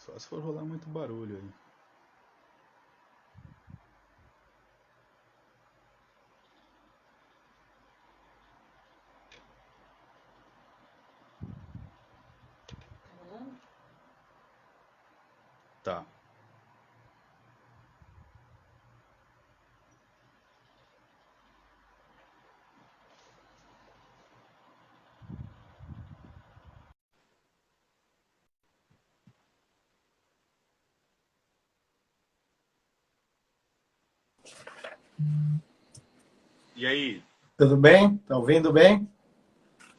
Só se for rolar muito barulho aí. Tá. E aí? Tudo bem? Tá ouvindo bem?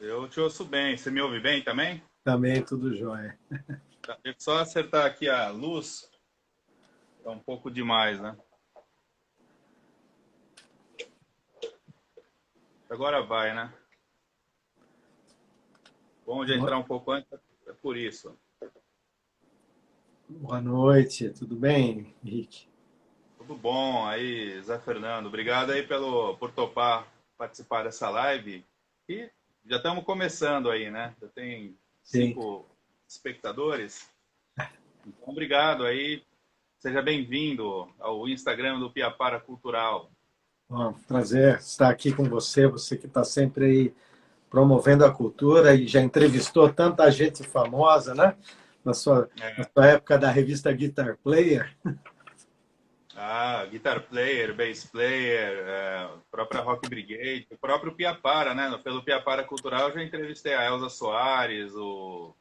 Eu te ouço bem. Você me ouve bem também? Também tudo jóia. Tá. Deixa eu só acertar aqui a luz. Tá um pouco demais, né? Agora vai, né? Bom de entrar um pouco antes, é por isso. Boa noite, tudo bem, Henrique? Tudo bom aí, Zé Fernando. Obrigado aí por topar participar dessa live. E já estamos começando aí, né? Já tem Sim. 5 espectadores. Então, obrigado aí. Seja bem-vindo ao Instagram do Piapara Cultural. Bom, prazer estar aqui com você, você que está sempre aí promovendo a cultura e já entrevistou tanta gente famosa, né? Na É. sua época da revista Guitar Player. Guitar player, bass player, própria Rock Brigade, o próprio Piapara, né? Pelo Piapara Cultural eu já entrevistei a Elza Soares, o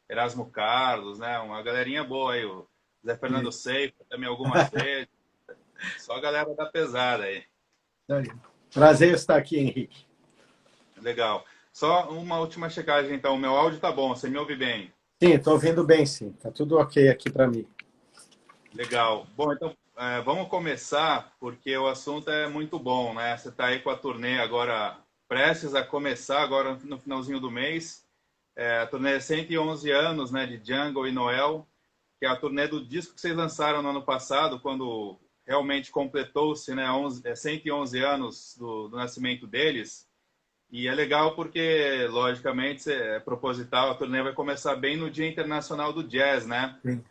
Erasmo Carlos, né? Uma galerinha boa aí, o Zé Fernando Seifa também algumas vezes. Só a galera da pesada aí. Prazer estar aqui, Henrique. Legal. Só uma última checagem, então. O meu áudio tá bom, você me ouve bem? Sim, estou ouvindo bem, sim. Tá tudo ok aqui para mim. Legal. Bom, então vamos começar, porque o assunto é muito bom, né? Você está aí com a turnê agora, prestes a começar, agora no finalzinho do mês. A turnê é 111 anos, né, de Jungle e Noel, que é a turnê do disco que vocês lançaram no ano passado, quando realmente completou-se, né, 111 anos do nascimento deles. E é legal porque, logicamente, é proposital, a turnê vai começar bem no Dia Internacional do Jazz, né? Sim.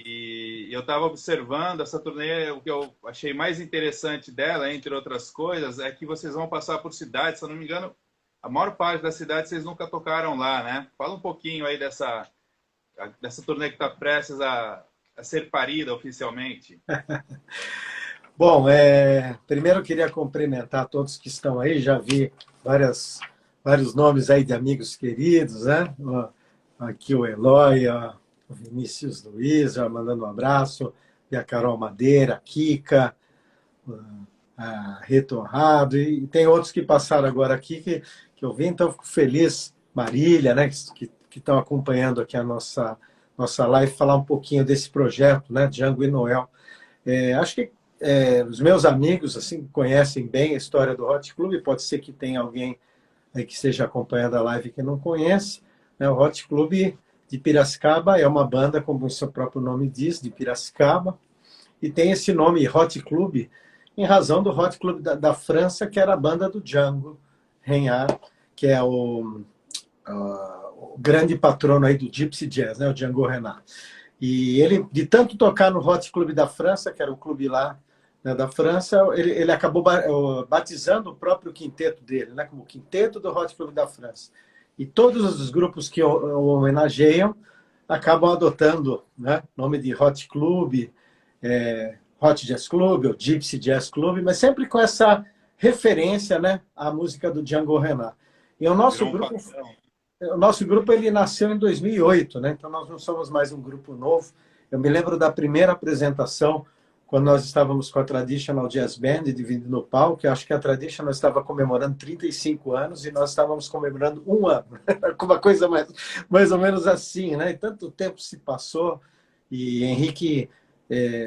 E eu estava observando essa turnê, o que eu achei mais interessante dela, entre outras coisas, é que vocês vão passar por cidades, se eu não me engano, a maior parte das cidades vocês nunca tocaram lá, né? Fala um pouquinho aí dessa turnê que está prestes a ser parida oficialmente. Bom, primeiro eu queria cumprimentar todos que estão aí, já vi vários nomes aí de amigos queridos, né? Aqui o Eloy, o Vinícius Luiz, já mandando um abraço, e a Carol Madeira, a Kika, a Retorrado, e tem outros que passaram agora aqui que eu vi, então eu fico feliz, Marília, né? Que estão acompanhando aqui a nossa live, falar um pouquinho desse projeto, né? Django e Noel. Acho que os meus amigos assim conhecem bem a história do Hot Club, pode ser que tenha alguém aí que esteja acompanhando a live que não conhece. Né? O Hot Club de Piracicaba é uma banda, como o seu próprio nome diz, de Piracicaba, e tem esse nome Hot Club em razão do Hot Club da França, que era a banda do Django Reinhardt, que é o grande patrono aí do Gypsy Jazz, né? O Django Reinhardt. E ele, de tanto tocar no Hot Club da França, que era o clube lá, né, da França, ele acabou batizando o próprio quinteto dele, né, como Quinteto do Hot Club da França. E todos os grupos que o homenageiam acabam adotando, né, nome de Hot Club, Hot Jazz Club, ou Gypsy Jazz Club, mas sempre com essa referência, né, à música do Django Reinhardt. E Virou um padrão. o nosso grupo ele nasceu em 2008, né? Então nós não somos mais um grupo novo. Eu me lembro da primeira apresentação, quando nós estávamos com a Traditional Jazz Band dividindo no palco. Eu acho que a Traditional estava comemorando 35 anos e nós estávamos comemorando um ano. Uma coisa mais ou menos assim, né? E tanto tempo se passou e Henrique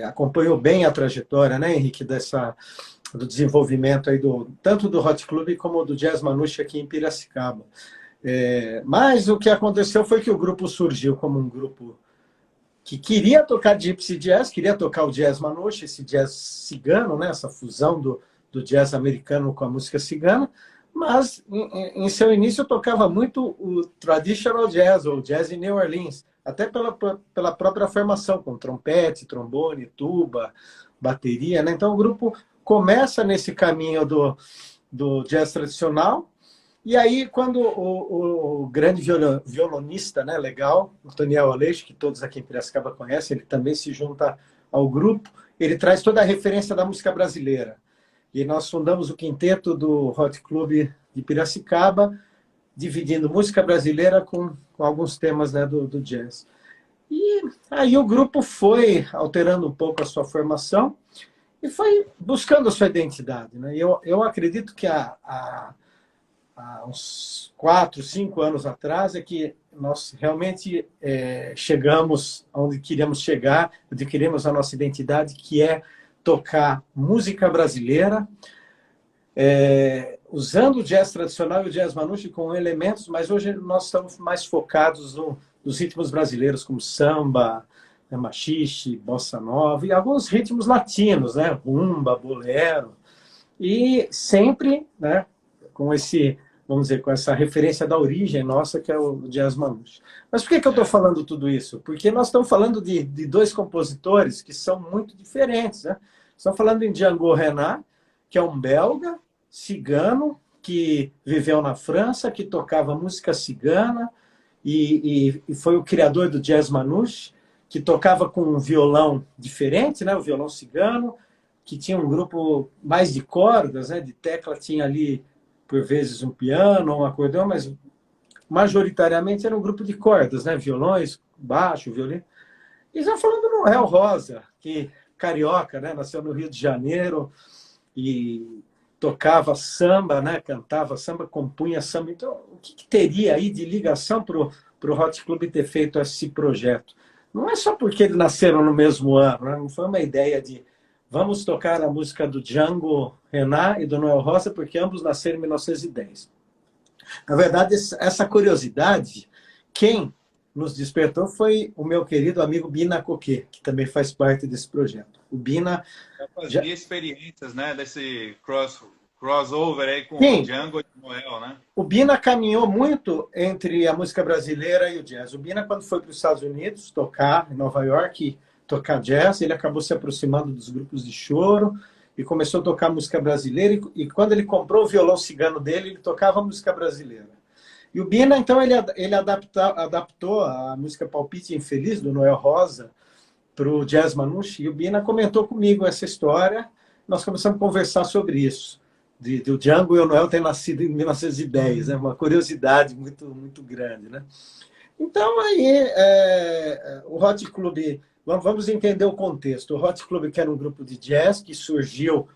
acompanhou bem a trajetória, né, Henrique, do desenvolvimento aí tanto do Hot Club como do Jazz Manouche aqui em Piracicaba. Mas o que aconteceu foi que o grupo surgiu como um grupo que queria tocar Gypsy Jazz, queria tocar o Jazz Manouche, esse jazz cigano, né? Essa fusão do jazz americano com a música cigana, mas em seu início tocava muito o traditional jazz, ou jazz em New Orleans, até pela própria formação, com trompete, trombone, tuba, bateria, né? Então o grupo começa nesse caminho do jazz tradicional, e aí quando o grande violonista, né, legal, o Daniel Aleixo, que todos aqui em Piracicaba conhecem, ele também se junta ao grupo, ele traz toda a referência da música brasileira. E nós fundamos o quinteto do Hot Club de Piracicaba, dividindo música brasileira com alguns temas, né, do jazz. E aí o grupo foi alterando um pouco a sua formação e foi buscando a sua identidade. Né? Eu acredito que há uns 4, 5 anos atrás é que nós realmente chegamos onde queríamos chegar, adquirimos a nossa identidade, que é tocar música brasileira, usando o jazz tradicional e o jazz manouche com elementos, mas hoje nós estamos mais focados nos ritmos brasileiros, como samba, né, machixe, bossa nova, e alguns ritmos latinos, né, rumba, bolero, e sempre, né, com esse, vamos dizer, com essa referência da origem nossa, que é o jazz manouche. Mas por que eu estou falando tudo isso? Porque nós estamos falando de dois compositores que são muito diferentes, né? Estamos falando em Django Reinhardt, que é um belga, cigano, que viveu na França, que tocava música cigana e foi o criador do jazz manouche, que tocava com um violão diferente, né? O violão cigano, que tinha um grupo mais de cordas, né? De tecla tinha ali, por vezes, um piano, um acordeão, mas majoritariamente era um grupo de cordas, né? Violões, baixo, violino. E já falando do Noel Rosa, que carioca, né? Nasceu no Rio de Janeiro e tocava samba, né? Cantava samba, compunha samba. Então, o que teria aí de ligação para o Hot Club ter feito esse projeto? Não é só porque eles nasceram no mesmo ano, né? Não foi uma ideia de vamos tocar a música do Django Reinhardt e do Noel Rosa, porque ambos nasceram em 1910. Na verdade, essa curiosidade, quem nos despertou foi o meu querido amigo Bina Coquet, que também faz parte desse projeto. O Bina já fazia experiências, né, desse crossover aí com Sim. o Django e o Noel, né? O Bina caminhou muito entre a música brasileira e o jazz. O Bina, quando foi para os Estados Unidos tocar em Nova York, tocar jazz, ele acabou se aproximando dos grupos de choro e começou a tocar música brasileira. E quando ele comprou o violão cigano dele, ele tocava música brasileira. E o Bina, então, ele adaptou a música Palpite Infeliz, do Noel Rosa, para o jazz manouche. E o Bina comentou comigo essa história. Nós começamos a conversar sobre isso. O Django e o Noel terem nascido em 1910, né? Uma curiosidade muito, muito grande. Né? Então, aí, o Hot Club, vamos entender o contexto. O Hot Club, que era um grupo de jazz que surgiu,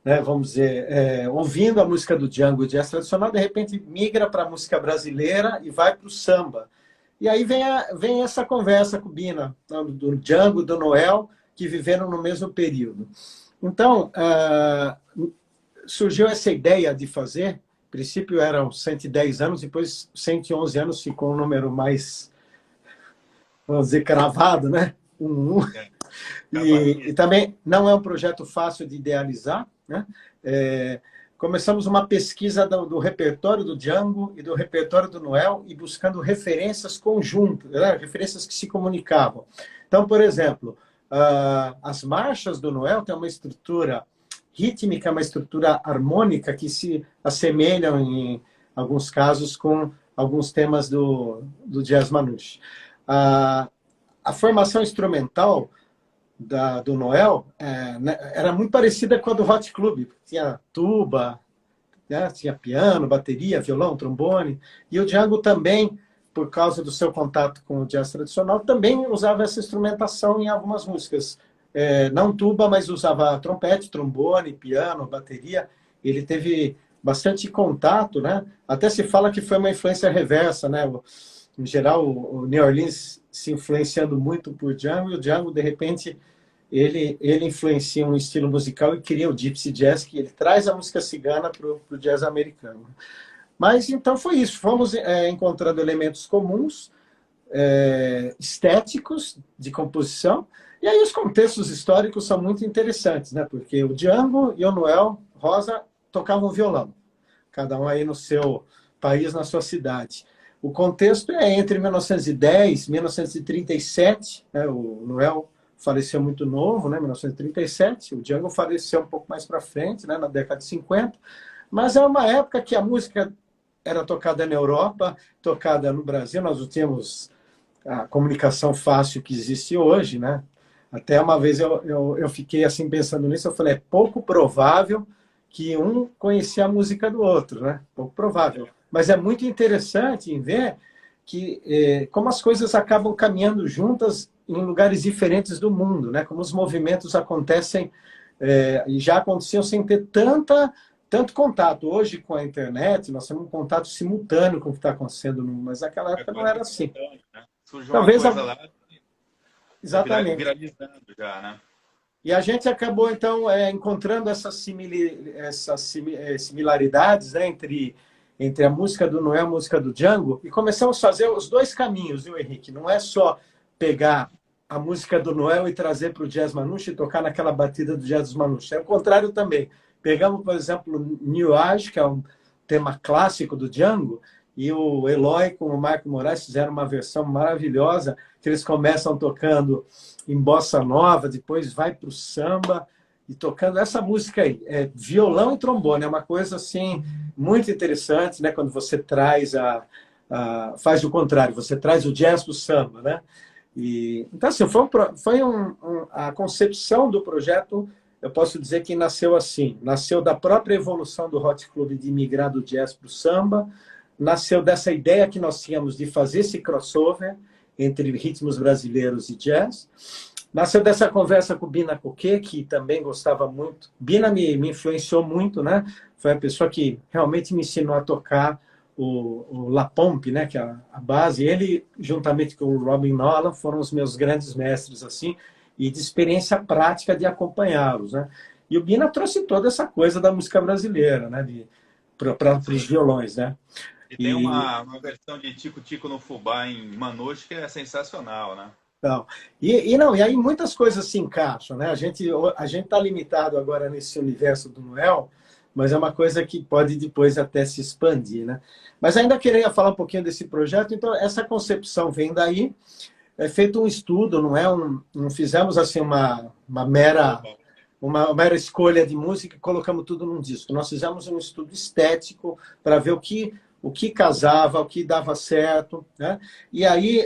né, vamos dizer, ouvindo a música do Django, o jazz tradicional, de repente migra para a música brasileira e vai para o samba. E aí vem essa conversa com o Bina, do Django, do Noel, que viveram no mesmo período. Então, surgiu essa ideia de fazer, a princípio eram 110 anos, depois 111 anos ficou um número mais, vamos dizer, cravado, né? E também não é um projeto fácil de idealizar, né? Começamos uma pesquisa do repertório do Django e do repertório do Noel e buscando referências conjuntas, né? Referências que se comunicavam. Então, por exemplo, as marchas do Noel têm uma estrutura rítmica, uma estrutura harmônica que se assemelham, em alguns casos, com alguns temas do jazz manouche. A formação instrumental do Noel era muito parecida com a do Hot Club. Tinha tuba, né? Tinha piano, bateria, violão, trombone. E o Django também, por causa do seu contato com o jazz tradicional, também usava essa instrumentação em algumas músicas. Não tuba, mas usava trompete, trombone, piano, bateria. Ele teve bastante contato, né? Até se fala que foi uma influência reversa, né? Em geral, o New Orleans se influenciando muito por Django, e o Django, de repente, ele influencia um estilo musical e cria o Gypsy Jazz, que ele traz a música cigana para o jazz americano. Mas, então, foi isso. Fomos encontrando elementos comuns, estéticos, de composição. E aí os contextos históricos são muito interessantes, né? Porque o Django e o Noel Rosa tocavam violão, cada um aí no seu país, na sua cidade. O contexto é entre 1910 e 1937, né? O Noel faleceu muito novo, né? 1937, o Django faleceu um pouco mais para frente, né? Na década de 50, mas é uma época que a música era tocada na Europa, tocada no Brasil, nós não tínhamos a comunicação fácil que existe hoje, né? Até uma vez eu fiquei assim pensando nisso, eu falei, é pouco provável que um conhecia a música do outro, né? Pouco provável. Mas é muito interessante em ver que como as coisas acabam caminhando juntas em lugares diferentes do mundo, né? Como os movimentos acontecem e já aconteciam sem ter tanto contato. Hoje, com a internet, nós temos um contato simultâneo com o que está acontecendo no mundo, mas naquela época não era assim. Né? Surgiu uma Talvez coisa lá, tá exatamente. viralizando já, né? E a gente acabou, então, encontrando essas similaridades, né, entre a música do Noel e a música do Django, e começamos a fazer os dois caminhos, viu, Henrique? Não é só pegar a música do Noel e trazer para o jazz manouche e tocar naquela batida do jazz manouche. É o contrário também. Pegamos, por exemplo, New Age, que é um tema clássico do Django, e o Eloy com o Marco Moraes fizeram uma versão maravilhosa, que eles começam tocando em bossa nova, depois vai para o samba, e tocando essa música aí. É violão e trombone, é uma coisa assim muito interessante, né? Quando você traz faz o contrário, você traz o jazz para o samba, né? Então, assim, a concepção do projeto, eu posso dizer que nasceu assim, nasceu da própria evolução do Hot Club de migrar do jazz para o samba, nasceu dessa ideia que nós tínhamos de fazer esse crossover entre ritmos brasileiros e jazz. Nasceu dessa conversa com o Bina Coquet, que também gostava muito. Bina me influenciou muito, né? Foi a pessoa que realmente me ensinou a tocar o La Pompe, né? Que é a base. Ele, juntamente com o Robin Nolan, foram os meus grandes mestres, assim, e de experiência prática de acompanhá-los, né? E o Bina trouxe toda essa coisa da música brasileira, né? Para os violões, né? E tem uma versão de Tico Tico no Fubá em Manouche que é sensacional, né? Não. E aí muitas coisas se encaixam, né? A gente está limitado agora nesse universo do Noel, mas é uma coisa que pode depois até se expandir, né? Mas ainda queria falar um pouquinho desse projeto. Então, essa concepção vem daí. É feito um estudo, não fizemos assim uma mera escolha de música e colocamos tudo num disco. Nós fizemos um estudo estético para ver o que casava, o que dava certo, né? E aí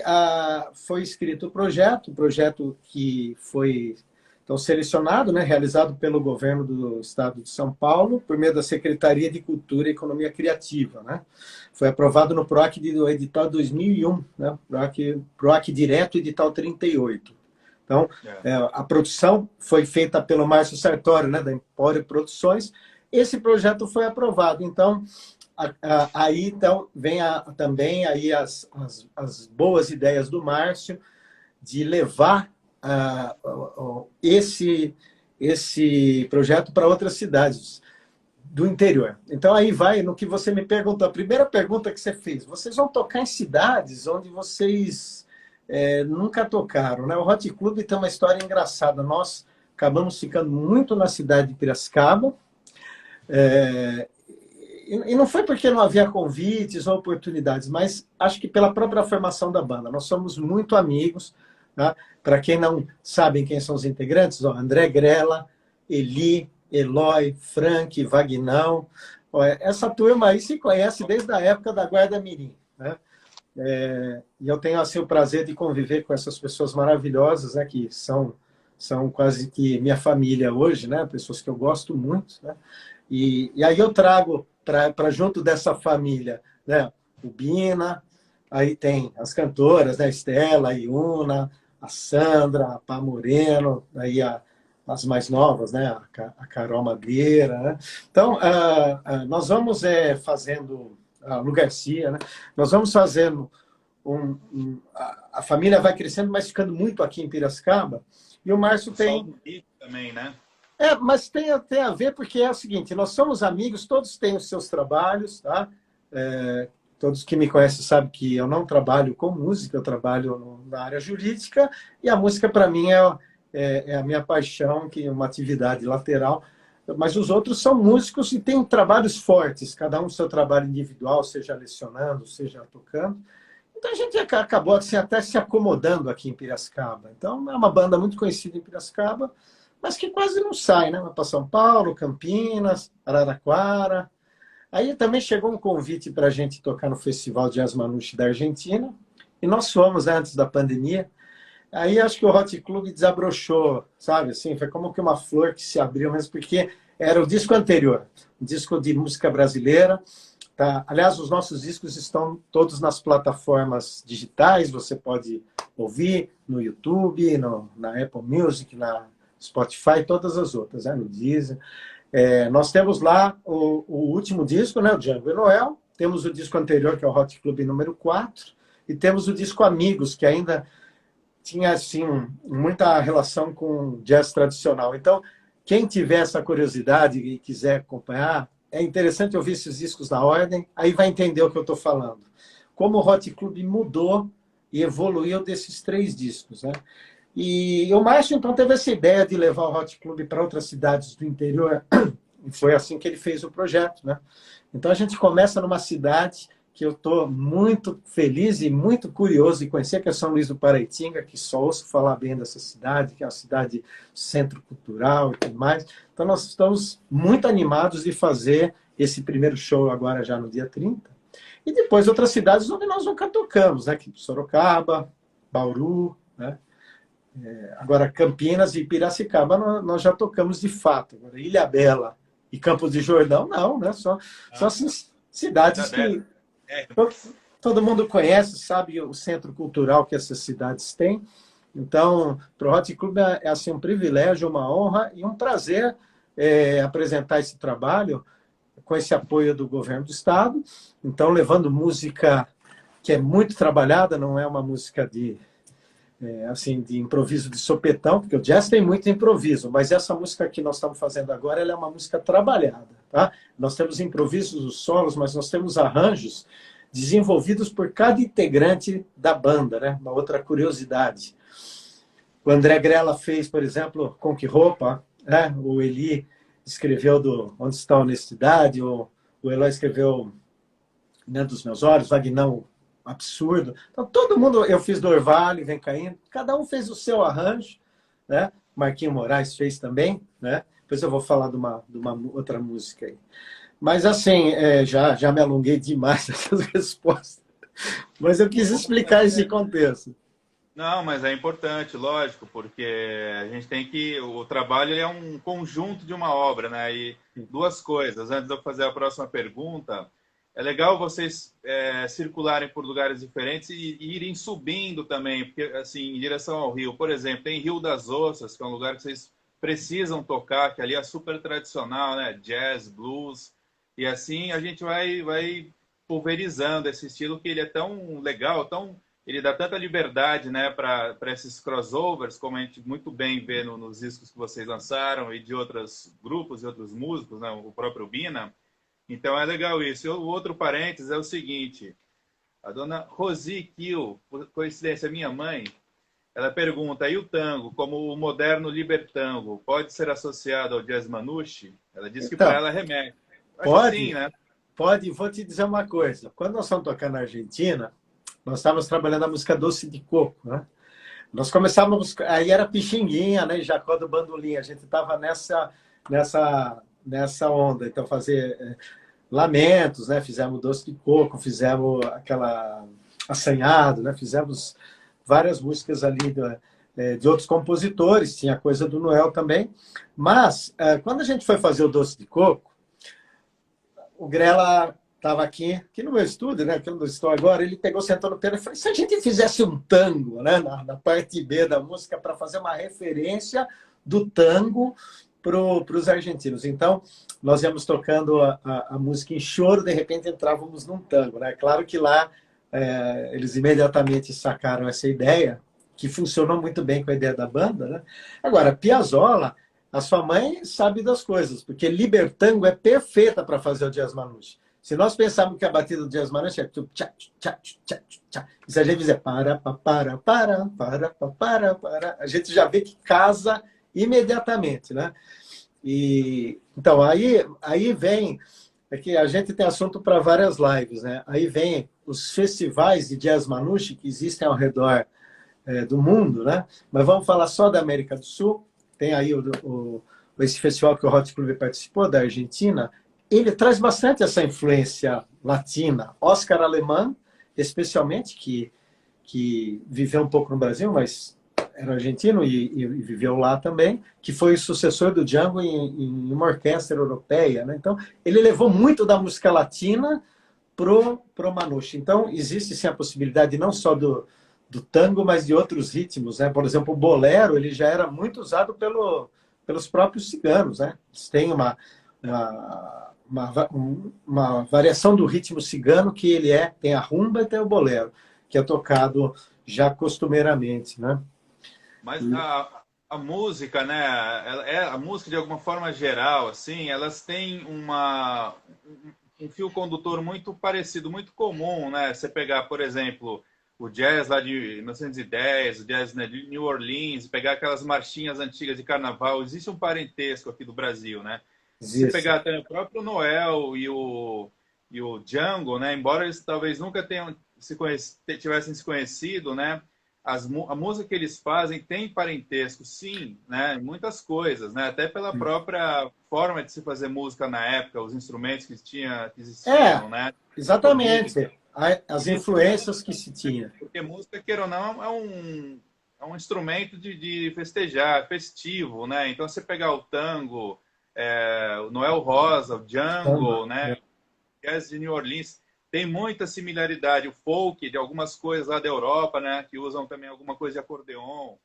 foi escrito o projeto que foi então selecionado, né, realizado pelo governo do estado de São Paulo, por meio da Secretaria de Cultura e Economia Criativa, né? Foi aprovado no PROAC do edital 2001, né? PROAC direto, edital 38. Então, a produção foi feita pelo Márcio Sartório, né, da Empório Produções. Esse projeto foi aprovado. Então, aí então, vem também aí as boas ideias do Márcio de levar esse projeto para outras cidades do interior. Então, aí vai no que você me perguntou. A primeira pergunta que você fez. Vocês vão tocar em cidades onde vocês nunca tocaram, né? O Hot Club tem uma história engraçada. Nós acabamos ficando muito na cidade de Piracicaba, e não foi porque não havia convites ou oportunidades, mas acho que pela própria formação da banda. Nós somos muito amigos, tá? Para quem não sabe quem são os integrantes, ó, André Grella, Eli, Eloy, Frank, Vagnão. Ó, essa turma aí se conhece desde a época da Guarda Mirim, né? E eu tenho assim, o prazer de conviver com essas pessoas maravilhosas, né, que são quase que minha família hoje, né, pessoas que eu gosto muito, né? E aí eu trago para junto dessa família, né, o Bina, aí tem as cantoras, né, Estela, a Iuna, a Sandra, a Pá Moreno, aí as mais novas, né, a Carol Madeira, né? Então, nós vamos fazendo a Lu Garcia, né? Nós vamos fazendo a família vai crescendo, mas ficando muito aqui em Piracicaba. E o Márcio tem também, né? Mas tem a ver porque é o seguinte, nós somos amigos, todos têm os seus trabalhos, tá? Todos que me conhecem sabem que eu não trabalho com música, eu trabalho na área jurídica, e a música para mim é a minha paixão, que é uma atividade lateral. Mas os outros são músicos e têm trabalhos fortes, cada um seu trabalho individual, seja lecionando, seja tocando. Então a gente acabou assim, até se acomodando aqui em Piracicaba. Então é uma banda muito conhecida em Piracicaba, mas que quase não sai, né? Vai para São Paulo, Campinas, Araraquara. Aí também chegou um convite para a gente tocar no Festival Jazz Manouche da Argentina, e nós fomos, né, antes da pandemia. Aí acho que o Hot Club desabrochou, sabe? Assim, foi como que uma flor que se abriu, mesmo porque era o disco anterior, um disco de música brasileira. Tá? Aliás, os nossos discos estão todos nas plataformas digitais, você pode ouvir no YouTube, na Apple Music, na Spotify, todas as outras, né? No Deezer. Nós temos lá o último disco, né? O Django e Noel, temos o disco anterior, que é o Hot Club número 4, e temos o disco Amigos, que ainda tinha assim muita relação com jazz tradicional. Então, quem tiver essa curiosidade e quiser acompanhar, é interessante ouvir esses discos na ordem, aí vai entender o que eu estou falando. Como o Hot Club mudou e evoluiu desses 3 discos, né? E o Márcio, então, teve essa ideia de levar o Hot Club para outras cidades do interior, e foi assim que ele fez o projeto, né? Então, a gente começa numa cidade que eu estou muito feliz e muito curioso de conhecer, que é São Luís do Paraitinga, que só ouço falar bem dessa cidade, que é uma cidade centro cultural e tudo mais. Então, nós estamos muito animados de fazer esse primeiro show agora já no dia 30. E depois outras cidades onde nós nunca tocamos, né? Sorocaba, Bauru, né? Agora Campinas e Piracicaba nós já tocamos de fato. Agora, Ilhabela e Campos de Jordão, não, né? Só cidades que todo mundo conhece, sabe o centro cultural que essas cidades têm. Então, para o Hot Club é assim, um privilégio, uma honra e um prazer apresentar esse trabalho com esse apoio do governo do estado. Então, levando música que é muito trabalhada, não é uma música de improviso de sopetão, porque o jazz tem muito improviso, mas essa música que nós estamos fazendo agora, ela é uma música trabalhada, tá? Nós temos improvisos dos solos, mas nós temos arranjos desenvolvidos por cada integrante da banda, né? Uma outra curiosidade. O André Grella fez, por exemplo, Com Que Roupa, né? O Eli escreveu do Onde Está a Honestidade, o Eloy escreveu Dentro dos Meus Olhos, Vagnão Absurdo. Então, todo mundo, eu fiz do Orvalho, Vem Caindo, cada um fez o seu arranjo, né? Marquinho Moraes fez também, né? Depois eu vou falar de uma outra música aí. Mas, assim, já me alonguei demais nessas respostas. Mas eu quis explicar esse contexto. Não, mas é importante, lógico, porque a gente tem que... O trabalho é um conjunto de uma obra, né? E 2 coisas. Antes de eu fazer a próxima pergunta, é legal vocês circularem por lugares diferentes e irem subindo também, porque, assim, em direção ao Rio. Por exemplo, tem Rio das Ostras, que é um lugar que vocês precisam tocar, que ali é super tradicional, né? Jazz, blues. E assim a gente vai pulverizando esse estilo que ele é tão legal, ele dá tanta liberdade, né, para esses crossovers, como a gente muito bem vê nos discos que vocês lançaram e de outros grupos e outros músicos, né, o próprio Bina. Então é legal isso. E o outro parênteses é o seguinte: a dona Rosi Kiel, por coincidência, minha mãe, ela pergunta: e o tango, como o moderno libertango, pode ser associado ao jazz manouche? Ela diz que Então, para ela remete. Acho pode, sim, né? pode. Vou te dizer uma coisa. Quando nós fomos tocar na Argentina, nós estávamos trabalhando a música Doce de Coco, né? Nós começávamos, aí era Pixinguinha, né? Jacó do Bandolim. A gente estava nessa onda. Então, fazer Lamentos, né? Fizemos Doce de Coco, fizemos aquela Assanhado, né? Fizemos várias músicas ali de outros compositores. Tinha coisa do Noel também. Mas, quando a gente foi fazer o Doce de Coco, o Grella estava aqui no meu estúdio, né, que eu estou agora, ele pegou, sentou no piano e falou: se a gente fizesse um tango, né, na parte B da música, para fazer uma referência do tango para os argentinos. Então, nós íamos tocando a música em choro, de repente entrávamos num tango, né? Claro que lá eles imediatamente sacaram essa ideia, que funcionou muito bem com a ideia da banda, né? Agora, Piazzolla, a sua mãe sabe das coisas, porque Libertango é perfeita para fazer o jazz manouche. Se nós pensarmos que a batida do jazz manouche é tchá, tchá, tchá, tchá, e se a gente fizer para, a gente já vê que casa imediatamente, né? Então, aí vem, é que a gente tem assunto para várias lives, né? Aí vem os festivais de jazz manouche que existem ao redor do mundo, né? Mas vamos falar só da América do Sul. Tem aí esse festival que o Hot Club participou, da Argentina. Ele traz bastante essa influência latina. Oscar Alemão, especialmente, que viveu um pouco no Brasil, mas era argentino e viveu lá também, que foi o sucessor do Django em uma orquestra europeia, né? Então, ele levou muito da música latina pro manouche. Então, existe sim a possibilidade não só do tango, mas de outros ritmos, né? Por exemplo, o bolero, ele já era muito usado pelos próprios ciganos, né? Eles têm uma variação do ritmo cigano que tem a rumba e tem o bolero, que é tocado já costumeiramente, né? Mas a música, né? A música, de alguma forma geral, assim, elas têm um fio condutor muito parecido, muito comum, né? Você pegar, por exemplo, o jazz lá de 1910, o jazz, né, de New Orleans, pegar aquelas marchinhas antigas de carnaval, existe um parentesco aqui do Brasil, né? Se você Existe. pegar até o próprio Noel e o Django, né? Embora eles talvez nunca tivessem se conhecido, né? A música que eles fazem tem parentesco, sim, né? Muitas coisas, né? Até pela própria forma de se fazer música na época, os instrumentos que É, existiam, né? exatamente. Harmonia. As influências que se tinha. Porque música, queira ou não, é um instrumento de festejar, festivo, né? Então, você pegar o tango, o Noel Rosa, o Django, Samba. né? Jazz de New Orleans, tem muita similaridade. O folk, de algumas coisas lá da Europa, né? Que usam também alguma coisa de acordeon.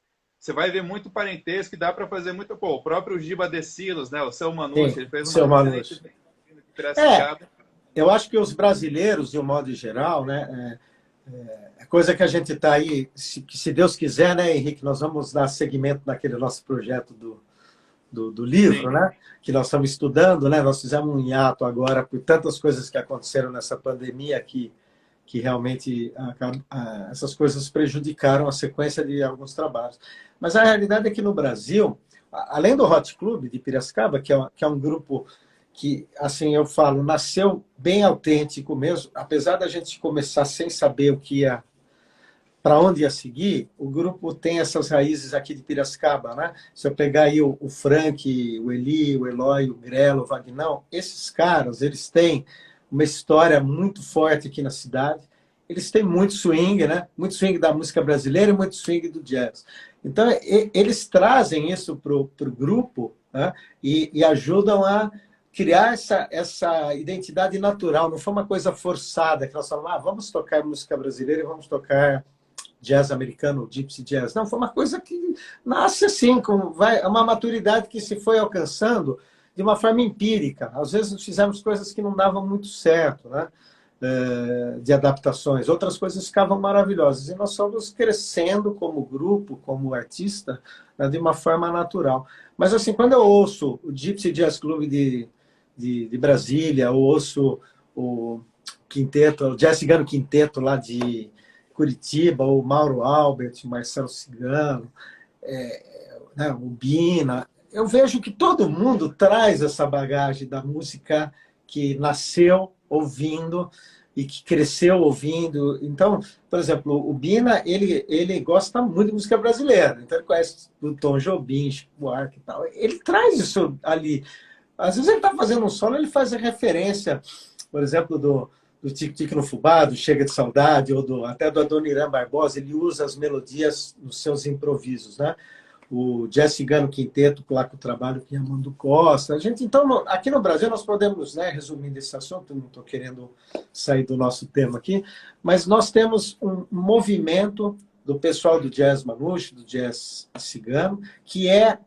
Você vai ver muito parentesco que dá para fazer muito. Pô, o próprio Giba de Silos, né? O Seu Manouche, Sim, ele fez uma seu excelente Manouche. de É, Piracicaba. eu acho que os brasileiros, de um modo geral, né, é coisa que a gente está aí, se Deus quiser, né, Henrique, nós vamos dar seguimento naquele nosso projeto do livro, Sim. né, que nós estamos estudando, né, nós fizemos um hiato agora por tantas coisas que aconteceram nessa pandemia que realmente essas coisas prejudicaram a sequência de alguns trabalhos. Mas a realidade é que no Brasil, além do Hot Club de Piracicaba, que é um grupo que, assim, eu falo, nasceu bem autêntico mesmo, apesar da gente começar sem saber para onde ia seguir, o grupo tem essas raízes aqui de Piracicaba, né? Se eu pegar aí o Frank, o Eli, o Eloy, o Grelo, o Vagnão, esses caras, eles têm uma história muito forte aqui na cidade. Eles têm muito swing, né? Muito swing da música brasileira e muito swing do jazz. Então, eles trazem isso para o grupo, né? E ajudam a criar essa identidade natural. Não foi uma coisa forçada, que nós falamos, vamos tocar música brasileira e vamos tocar jazz americano, gypsy jazz. Não, foi uma coisa que nasce assim, uma maturidade que se foi alcançando de uma forma empírica. Às vezes fizemos coisas que não davam muito certo, né? De adaptações. Outras coisas ficavam maravilhosas. E nós fomos crescendo como grupo, como artista, né, de uma forma natural. Mas, assim, quando eu ouço o Gypsy Jazz Club de Brasília, eu ouço o quinteto, o Jazz Cigano Quinteto lá de Curitiba, o Mauro Albert, o Marcelo Cigano, né, o Bina, eu vejo que todo mundo traz essa bagagem da música que nasceu ouvindo e que cresceu ouvindo. Então, por exemplo, o Bina, ele gosta muito de música brasileira, então ele conhece o Tom Jobim, Chico Buarque e tal. Ele traz isso ali. Às vezes ele está fazendo um solo, ele faz a referência, por exemplo, do Tic-Tic no Fubá, do Chega de Saudade, ou até do Adoniran Barbosa, ele usa as melodias nos seus improvisos, né? O Jazz Cigano Quinteto, lá com o trabalho com Armando Costa. Então, aqui no Brasil, nós podemos, né, resumindo esse assunto, não estou querendo sair do nosso tema aqui, mas nós temos um movimento do pessoal do jazz manouche, do jazz cigano, que é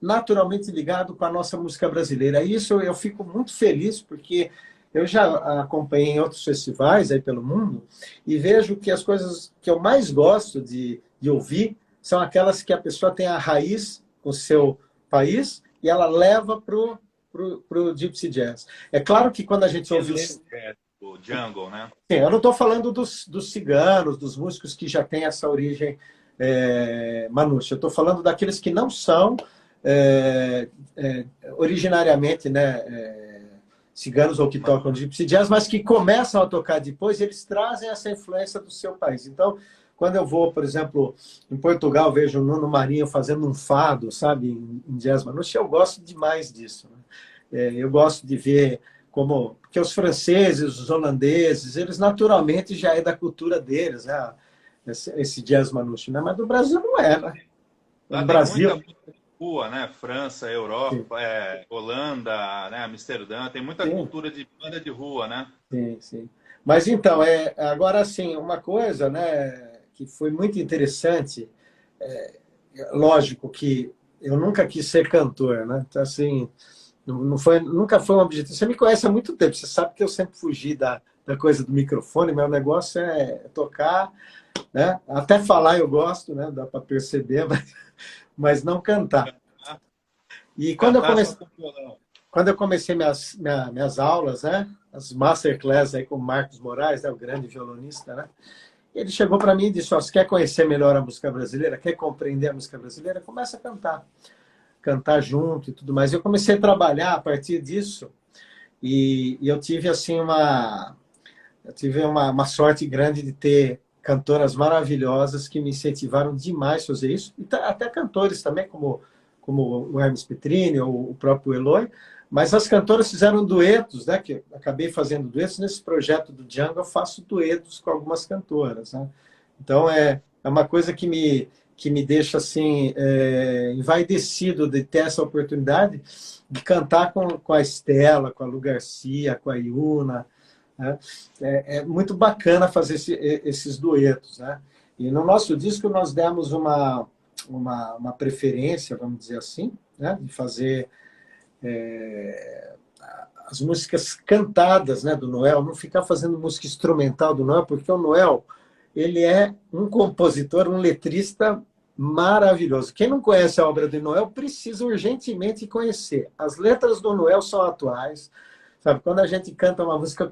naturalmente ligado com a nossa música brasileira. Isso eu fico muito feliz, porque eu já acompanhei em outros festivais aí pelo mundo e vejo que as coisas que eu mais gosto de ouvir são aquelas que a pessoa tem a raiz com o seu país e ela leva pro Gypsy Jazz. É claro que quando a gente ouve O Jungle, né? Sim, eu não estou falando dos ciganos, dos músicos que já têm essa origem manouche. Eu estou falando daqueles que não são é, originariamente, né, ciganos ou que tocam gypsy jazz, mas que começam a tocar depois, eles trazem essa influência do seu país. Então, quando eu vou, por exemplo, em Portugal, vejo o Nuno Marinho fazendo um fado, sabe, em jazz manouche, eu gosto demais disso. Né? Eu gosto de ver como... Porque os franceses, os holandeses, eles naturalmente já é da cultura deles, né? Esse jazz manouche, né? Mas do Brasil não é, né? Lá No tem Brasil... muita música de rua, né? França, Sim, Europa, Holanda, né? Amsterdã, tem muita sim, cultura de banda de rua, né? sim, sim. Mas então, agora assim, uma coisa, né, que foi muito interessante, lógico que eu nunca quis ser cantor, né? Então, assim, não foi, nunca foi um objetivo. Você me conhece há muito tempo, você sabe que eu sempre fugi da coisa do microfone, meu negócio é tocar, né? Até falar eu gosto, né? Dá para perceber, mas não cantar. E Cantar só com violão. quando eu comecei minhas aulas, né? As masterclass aí com o Marcos Moraes, né? O grande violonista, né? Ele chegou para mim e disse: ó, você quer conhecer melhor a música brasileira? Quer compreender a música brasileira? Começa a cantar. Cantar junto e tudo mais. Eu comecei a trabalhar a partir disso e eu tive assim uma sorte grande de ter cantoras maravilhosas que me incentivaram demais a fazer isso, e até cantores também, como o Hermes Petrini ou o próprio Eloy, mas as cantoras fizeram duetos, né, que eu acabei fazendo duetos. Nesse projeto do Django eu faço duetos com algumas cantoras, né? Então é uma coisa que me deixa assim envaidecido de ter essa oportunidade de cantar com a Estela, com a Lu Garcia, com a Iuna, né? É muito bacana fazer esses duetos, né? E no nosso disco nós demos uma preferência, vamos dizer assim, né? De fazer as músicas cantadas, né, do Noel, não ficar fazendo música instrumental do Noel, porque o Noel ele é um compositor, um letrista maravilhoso. Quem não conhece a obra do Noel precisa urgentemente conhecer. As letras do Noel são atuais, sabe? Quando a gente canta uma música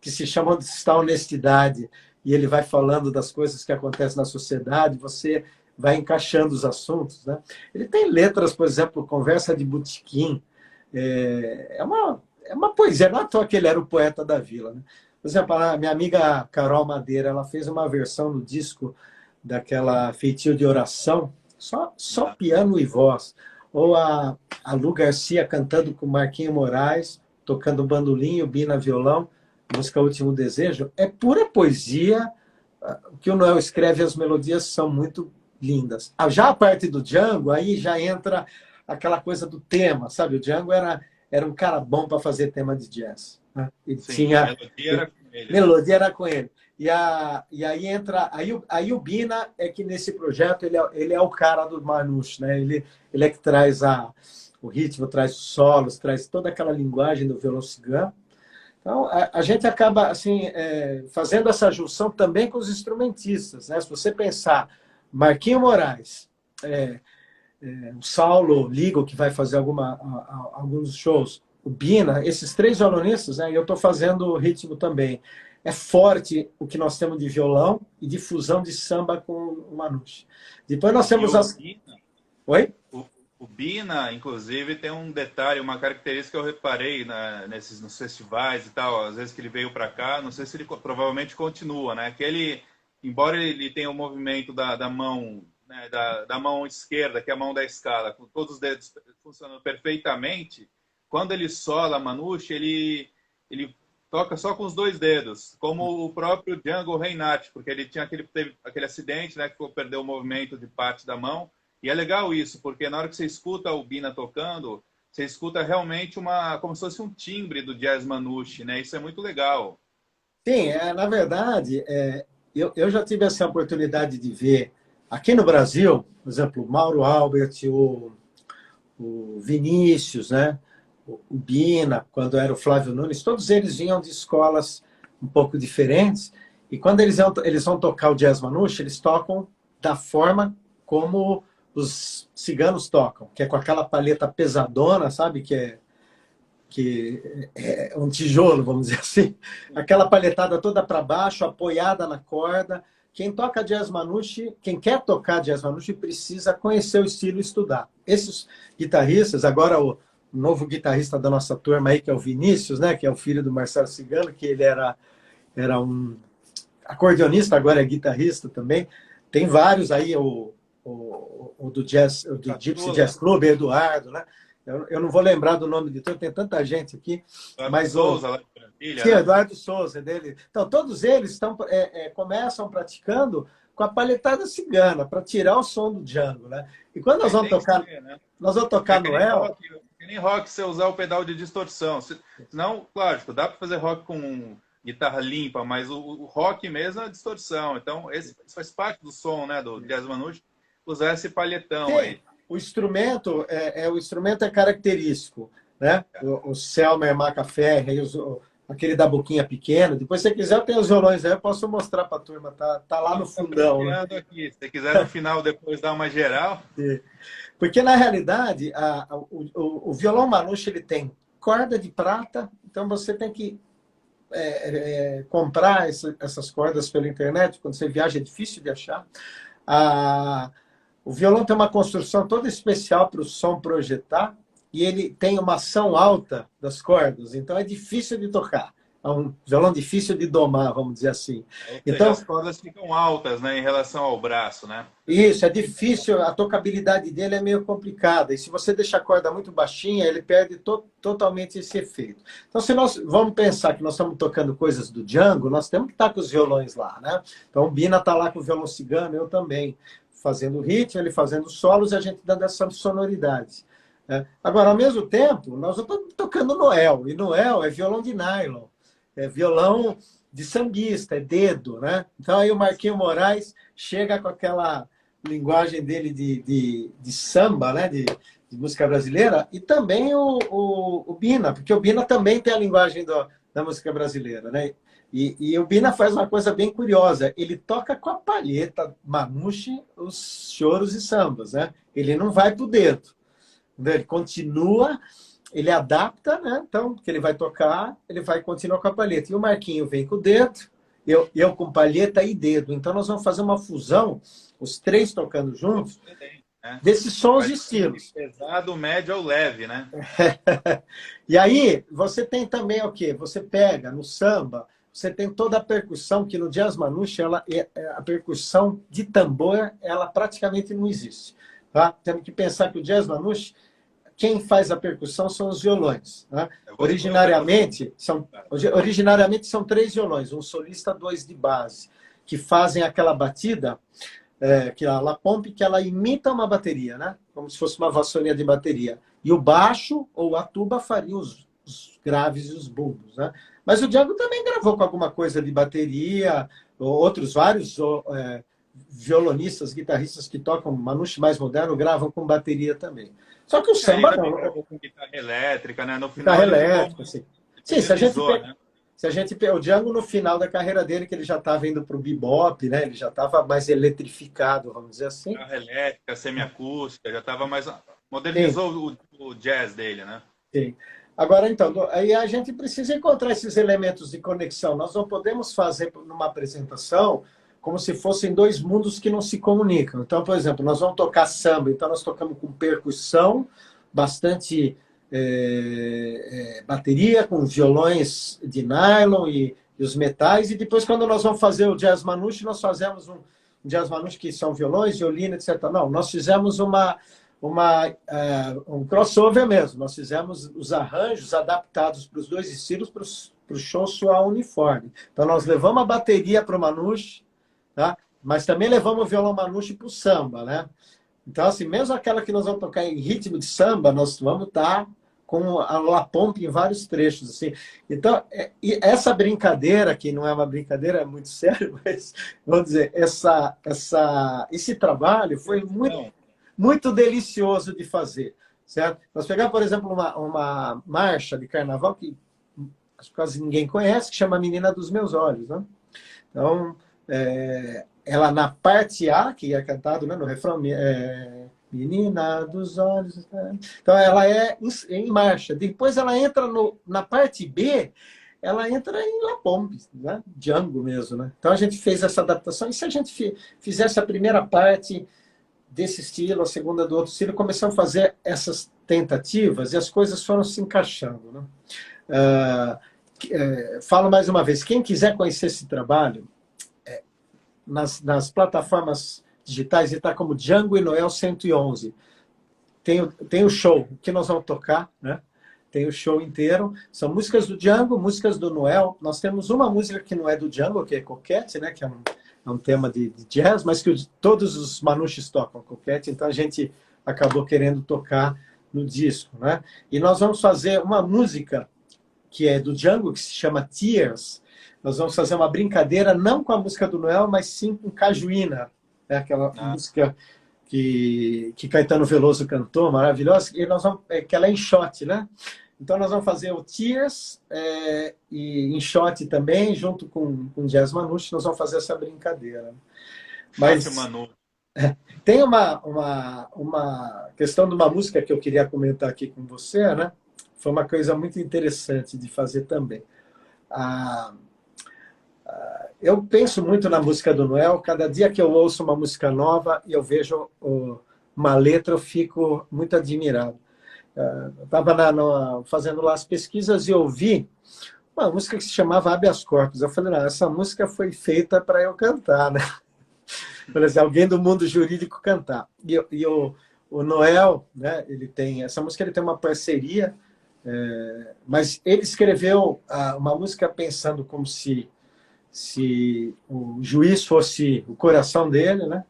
que se chama Onde Está a Honestidade, e ele vai falando das coisas que acontecem na sociedade, você vai encaixando os assuntos, né? Ele tem letras, por exemplo, Conversa de Botequim, é uma poesia, não é à toa que ele era o poeta da vila, né? Por exemplo, a minha amiga Carol Madeira, ela fez uma versão no disco daquela Feitio de Oração, só piano e voz. Ou a Lu Garcia cantando com Marquinho Moraes, tocando bandolim, bina, violão, música Último Desejo. É pura poesia. O que o Noel escreve, as melodias são muito lindas. Já a parte do Django, aí já entra aquela coisa do tema, sabe? O Django era um cara bom para fazer tema de jazz. Né? Ele Sim, a tinha... melodia era com ele, né? Melodia era com ele. E aí entra... Aí o Bina é que nesse projeto ele é o cara do Manouche, né? Ele é que traz o ritmo, traz os solos, traz toda aquela linguagem do violão cigano. Então, a gente acaba assim, fazendo essa junção também com os instrumentistas. Né? Se você pensar, Marquinho Moraes, o Saulo Ligo, que vai fazer alguns shows, o Bina, esses três violonistas, né? E eu estou fazendo ritmo também. É forte o que nós temos de violão e de fusão de samba com o Manouche. Depois nós E temos o as... Bina, Oi? o Bina, inclusive, tem um detalhe, uma característica que eu reparei nos festivais e tal, às vezes que ele veio para cá, não sei se ele provavelmente continua, né? Que ele, embora ele tenha o movimento da mão, né, da mão esquerda, que é a mão da escala, com todos os dedos funcionando perfeitamente, quando ele sola a Manouche, ele toca só com os dois dedos, como o próprio Django Reinhardt, porque ele teve aquele acidente, né, que perdeu o movimento de parte da mão. E é legal isso, porque na hora que você escuta o Bina tocando, você escuta realmente como se fosse um timbre do jazz Manouche, né? Isso é muito legal. Sim, na verdade, eu já tive essa oportunidade de ver aqui no Brasil, por exemplo, o Mauro Albert, o Vinícius, né? O Bina, quando era o Flávio Nunes, todos eles vinham de escolas um pouco diferentes, e quando eles vão tocar o jazz manouche, eles tocam da forma como os ciganos tocam, que é com aquela palheta pesadona, sabe? Que é um tijolo, vamos dizer assim, aquela palhetada toda para baixo, apoiada na corda, quem toca jazz manouche, quem quer tocar jazz manouche precisa conhecer o estilo e estudar. Esses guitarristas, agora o novo guitarrista da nossa turma aí, que é o Vinícius, né, que é o filho do Marcelo Cigano, que ele era um acordeonista, agora é guitarrista também. Tem vários aí, o do jazz, do Gypsy Jazz Club, Eduardo, né? Eu não vou lembrar do nome de todos, tem tanta gente aqui. Mas Souza, lá de Brasília, sim, né? Eduardo Souza, dele. Então, todos eles começam praticando com a palhetada cigana, para tirar o som do Django, né? E quando nós vamos tocar, ser, né? nós vamos tocar no El... Que nem rock você usar o pedal de distorção. Senão, lógico, dá para fazer rock com guitarra limpa, mas o rock mesmo é a distorção. Então, isso faz parte do som, né, do jazz manouche, usar esse palhetão. Sim, aí. O instrumento é característico, né? O Selmer, Macaferri, aquele da boquinha pequena. Depois, se você quiser, tem os violões aí, eu posso mostrar para a turma. Tá lá no fundão. Né? Aqui. Se você quiser, no final, depois dar uma geral. Sim. Porque, na realidade, o violão manouche ele tem corda de prata, então você tem que comprar essas cordas pela internet. Quando você viaja, é difícil de achar. O violão tem uma construção toda especial para o som projetar e ele tem uma ação alta das cordas, então é difícil de tocar. É um violão difícil de domar, vamos dizer assim. Então, as cordas ficam altas, né, em relação ao braço, né? Isso, é difícil, a tocabilidade dele é meio complicada. E se você deixar a corda muito baixinha, ele perde totalmente esse efeito. Então, se nós vamos pensar que nós estamos tocando coisas do Django, nós temos que estar com os violões lá, né? Então, o Bina está lá com o violão cigano, eu também, fazendo ritmo, ele fazendo solos e a gente dando essa sonoridade. Agora, ao mesmo tempo, nós estamos tocando Noel, e Noel é violão de nylon, é violão de sambista, é dedo, né? Então aí o Marquinho Moraes chega com aquela linguagem dele de samba, né? De música brasileira, e também o Bina, porque o Bina também tem a linguagem da música brasileira, né? E o Bina faz uma coisa bem curiosa, ele toca com a palheta manouche os choros e sambas, né? Ele não vai pro dedo, ele continua, ele adapta, né? Então, que ele vai tocar, ele vai continuar com a palheta. E o Marquinho vem com o dedo, eu com palheta e dedo. Então, nós vamos fazer uma fusão, os três tocando juntos, desses sons e estilos. Pesado, médio ou leve, né? E aí, você tem também o quê? Você pega no samba, você tem toda a percussão, que no jazz manouche, a percussão de tambor, ela praticamente não existe. Tá? Temos que pensar que o jazz manouche, quem faz a percussão são os violões. Né? Originariamente são 3 violões, um solista, 2 de base, que fazem aquela batida, que é a La Pompe, que ela imita uma bateria, né? Como se fosse uma vassourinha de bateria. E o baixo ou a tuba faria os graves e os bumbos. Né? Mas o Django também gravou com alguma coisa de bateria, outros vários violonistas, guitarristas que tocam manouche mais moderno gravam com bateria também. Só que o samba não. Com guitarra elétrica, né? No final, guitarra elétrica, sim. Sim, se a gente o Django no final da carreira dele, que ele já estava indo para o bebop, né? Ele já estava mais eletrificado, vamos dizer assim. Guitarra elétrica, semiacústica, já estava mais... Modernizou o jazz dele, né? Sim. Agora, então, aí a gente precisa encontrar esses elementos de conexão. Nós não podemos fazer numa apresentação como se fossem 2 mundos que não se comunicam. Então, por exemplo, nós vamos tocar samba, então nós tocamos com percussão, bastante bateria, com violões de nylon e os metais, e depois, quando nós vamos fazer o jazz manouche, nós fazemos um jazz manouche que são violões, violino, etc. Não, nós fizemos um crossover mesmo. Nós fizemos os arranjos adaptados para os 2 estilos, para o show soar uniforme. Então, nós levamos a bateria para o manouche, tá? Mas também levamos o violão manouche para o samba, né? Então, assim, mesmo aquela que nós vamos tocar em ritmo de samba, nós vamos estar com a La Pompe em vários trechos, assim. Então, essa brincadeira, que não é uma brincadeira, é muito sério, mas, vamos dizer, esse trabalho foi muito delicioso de fazer, certo? Nós pegamos, por exemplo, uma marcha de carnaval que quase ninguém conhece, que chama Menina dos Meus Olhos, né? Então, ela na parte A, que é cantado, né, no refrão, Menina dos Olhos... Então, ela é em marcha. Depois ela entra na parte B, ela entra em La Pompe, né? Django mesmo, né? Então a gente fez essa adaptação. E se a gente fizesse a primeira parte desse estilo, a segunda do outro estilo, começamos a fazer essas tentativas e as coisas foram se encaixando, né? Falo mais uma vez, quem quiser conhecer esse trabalho, nas plataformas digitais, ele está como Django e Noel 111. Tem o show que nós vamos tocar, né? Tem o show inteiro. São músicas do Django, músicas do Noel. Nós temos uma música que não é do Django, que é Coquette, né? Que é um tema de jazz, mas que todos os Manouches tocam Coquette, então a gente acabou querendo tocar no disco, né? E nós vamos fazer uma música que é do Django, que se chama Tears. Nós vamos fazer uma brincadeira, não com a música do Noel, mas sim com Cajuína, né? Aquela música que Caetano Veloso cantou, maravilhosa, e nós vamos, que ela é em shot, né? Então nós vamos fazer o Tears e em shot também, junto com Jazz Manouche, nós vamos fazer essa brincadeira. Mas tem uma questão de uma música que eu queria comentar aqui com você, né? Foi uma coisa muito interessante de fazer também. Eu penso muito na música do Noel. Cada dia que eu ouço uma música nova e eu vejo uma letra, eu fico muito admirado. Estava fazendo lá as pesquisas e ouvi uma música que se chamava Habeas Corpus. Eu falei, não, essa música foi feita para eu cantar, né? Por exemplo, alguém do mundo jurídico cantar. E o Noel, né, essa música ele tem uma parceria, mas ele escreveu uma música pensando como se o juiz fosse o coração dele, né?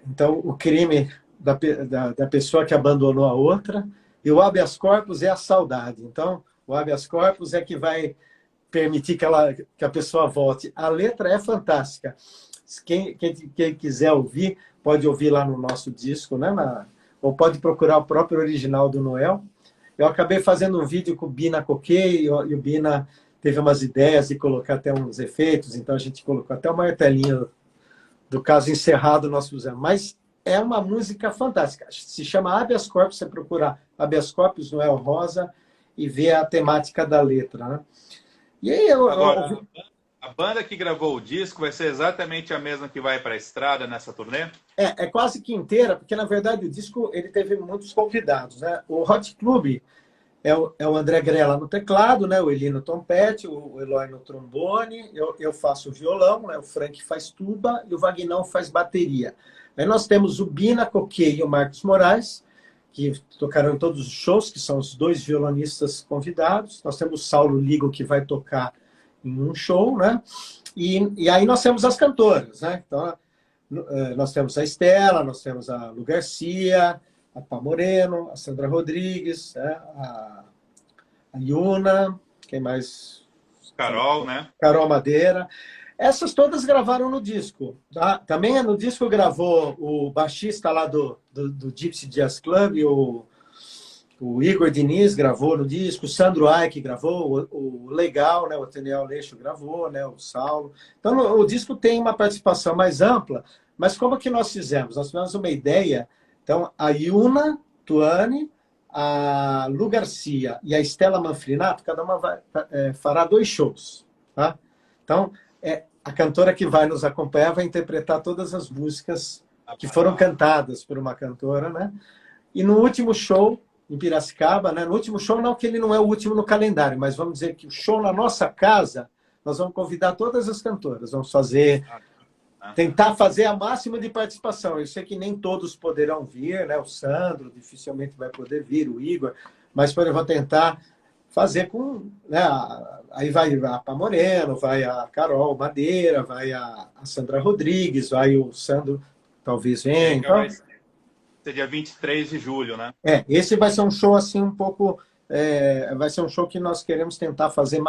Então, o crime da pessoa que abandonou a outra, e o habeas corpus é a saudade. Então, o habeas corpus é que vai permitir que a pessoa volte. A letra é fantástica. Quem quiser ouvir, pode ouvir lá no nosso disco, né? Ou pode procurar o próprio original do Noel. Eu acabei fazendo um vídeo com o Bina Coquet, e o Bina teve umas ideias de colocar até uns efeitos, então a gente colocou até o martelinho do caso encerrado nós fizemos. Mas é uma música fantástica. Se chama Habeas Corpus, você procura Habeas Corpus, Noel Rosa, e vê a temática da letra, né? E aí Agora, a banda que gravou o disco vai ser exatamente a mesma que vai para a estrada nessa turnê? É quase que inteira, porque na verdade o disco ele teve muitos convidados, né? O Hot Club é o André Grella no teclado, né? O Eli no trompete, o Eloy no trombone, eu faço o violão, né? O Frank faz tuba e o Vagnão faz bateria. Aí nós temos o Bina Coquet e o Marcos Moraes, que tocaram em todos os shows, que são os dois violonistas convidados. Nós temos o Saulo Ligo, que vai tocar em um show, né? E aí nós temos as cantoras, né? Então, nós temos a Estela, nós temos a Lu Garcia, a Pá Moreno, a Sandra Rodrigues, né? A Yuna, quem mais? Carol, né? Carol Madeira. Essas todas gravaram no disco. Tá? Também no disco gravou o baixista lá do Gypsy Jazz Club, o Igor Diniz gravou no disco, o Sandro Aik gravou, o Legal, né? O Teniel Leixo gravou, né? O Saulo. Então o disco tem uma participação mais ampla, mas como que nós fizemos? Nós tivemos uma ideia. Então, a Yuna Tuani, a Lu Garcia e a Estela Manfrinato, cada uma fará 2 shows. Tá? Então, a cantora que vai nos acompanhar vai interpretar todas as músicas que foram cantadas por uma cantora, né? E no último show, em Piracicaba, né? No último show, não que ele não é o último no calendário, mas vamos dizer que o show na nossa casa, nós vamos convidar todas as cantoras, vamos tentar fazer a máxima de participação. Eu sei que nem todos poderão vir, né? O Sandro dificilmente vai poder vir, o Igor, mas eu vou tentar fazer com... Né? Aí vai a Pá Moreno, vai a Carol Madeira, vai a Sandra Rodrigues, vai o Sandro, talvez venha. Então, vai ser dia 23 de julho, né? Esse vai ser um show assim um pouco... vai ser um show que nós queremos tentar fazer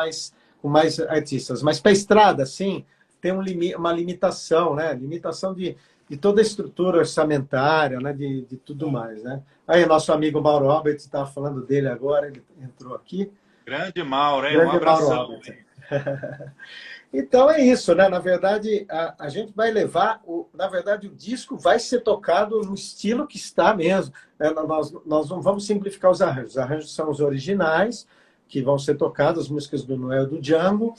com mais artistas. Mas para a estrada, sim, tem uma limitação, né? Limitação de toda a estrutura orçamentária, né? De tudo mais, né? Aí nosso amigo Mauro Albert estava falando dele agora, ele entrou aqui. Grande Mauro, hein? Grande Um abração. Então é isso, né? Na verdade, a gente vai levar... Na verdade, o disco vai ser tocado no estilo que está mesmo. Nós não vamos simplificar os arranjos. Os arranjos são os originais, que vão ser tocadas, músicas do Noel e do Django,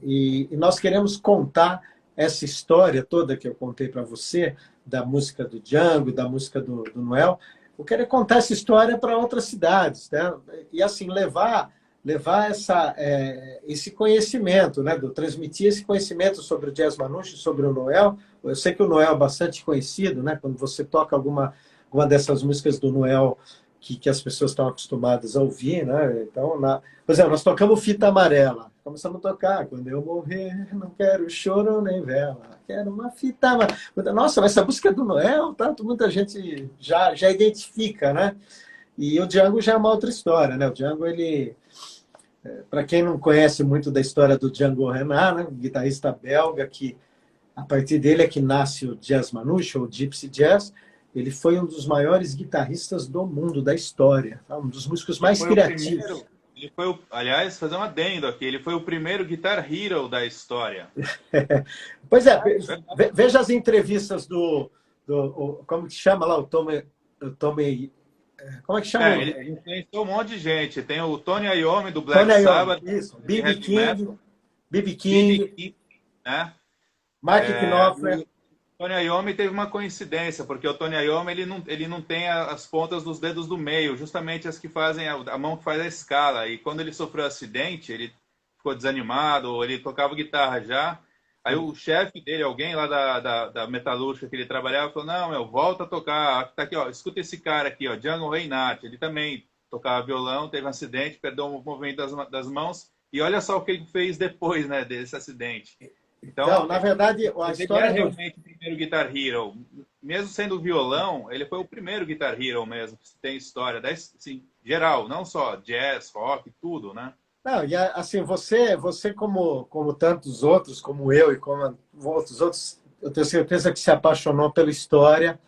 e nós queremos contar essa história toda que eu contei para você, da música do Django, da música do Noel. Eu quero contar essa história para outras cidades, né? E assim, levar esse conhecimento, né? Transmitir esse conhecimento sobre o Jazz Manouche, sobre o Noel. Eu sei que o Noel é bastante conhecido, né? Quando você toca alguma dessas músicas do Noel que as pessoas estão acostumadas a ouvir, né? Então, por exemplo, nós tocamos Fita Amarela. Começamos a tocar. Quando eu morrer, não quero choro nem vela. Quero uma fita amarela. Nossa, mas essa música é do Noel, tá? Muita gente já identifica, né? E o Django já é uma outra história, né? O Django, ele... Para quem não conhece muito da história do Django Reinhardt, né? Um guitarrista belga que, a partir dele é que nasce o Jazz Manouche, ou Gypsy Jazz. Ele foi um dos maiores guitarristas do mundo, da história. Tá? Um dos músicos mais criativos. Aliás, fazer um adendo aqui, ele foi o primeiro Guitar Hero da história. Pois é, veja as entrevistas como que chama lá, o Tommy, como é que chama? Ele influenciou um monte de gente. Tem o Tony Iommi, do Black Sabbath. Isso, B.B. King, né? Mark Knopfler. Tony Iommi teve uma coincidência, porque o Tony Iommi ele não tem as pontas dos dedos do meio, justamente as que fazem a mão que faz a escala. E quando ele sofreu um acidente, ele ficou desanimado, ou ele tocava guitarra já. Aí o chefe dele, alguém lá da metalúrgica que ele trabalhava, falou: não, volta a tocar. Tá aqui, ó, escuta esse cara aqui, ó, Django Reinhardt. Ele também tocava violão, teve um acidente, perdeu o movimento das mãos. E olha só o que ele fez depois, né, desse acidente. Então, na verdade, a história... Ele é realmente o primeiro Guitar Hero. Mesmo sendo violão, ele foi o primeiro Guitar Hero mesmo, que tem história. Assim, geral, não só jazz, rock, tudo, né? Não, e assim, você como tantos outros, como eu e como outros, eu tenho certeza que se apaixonou pela história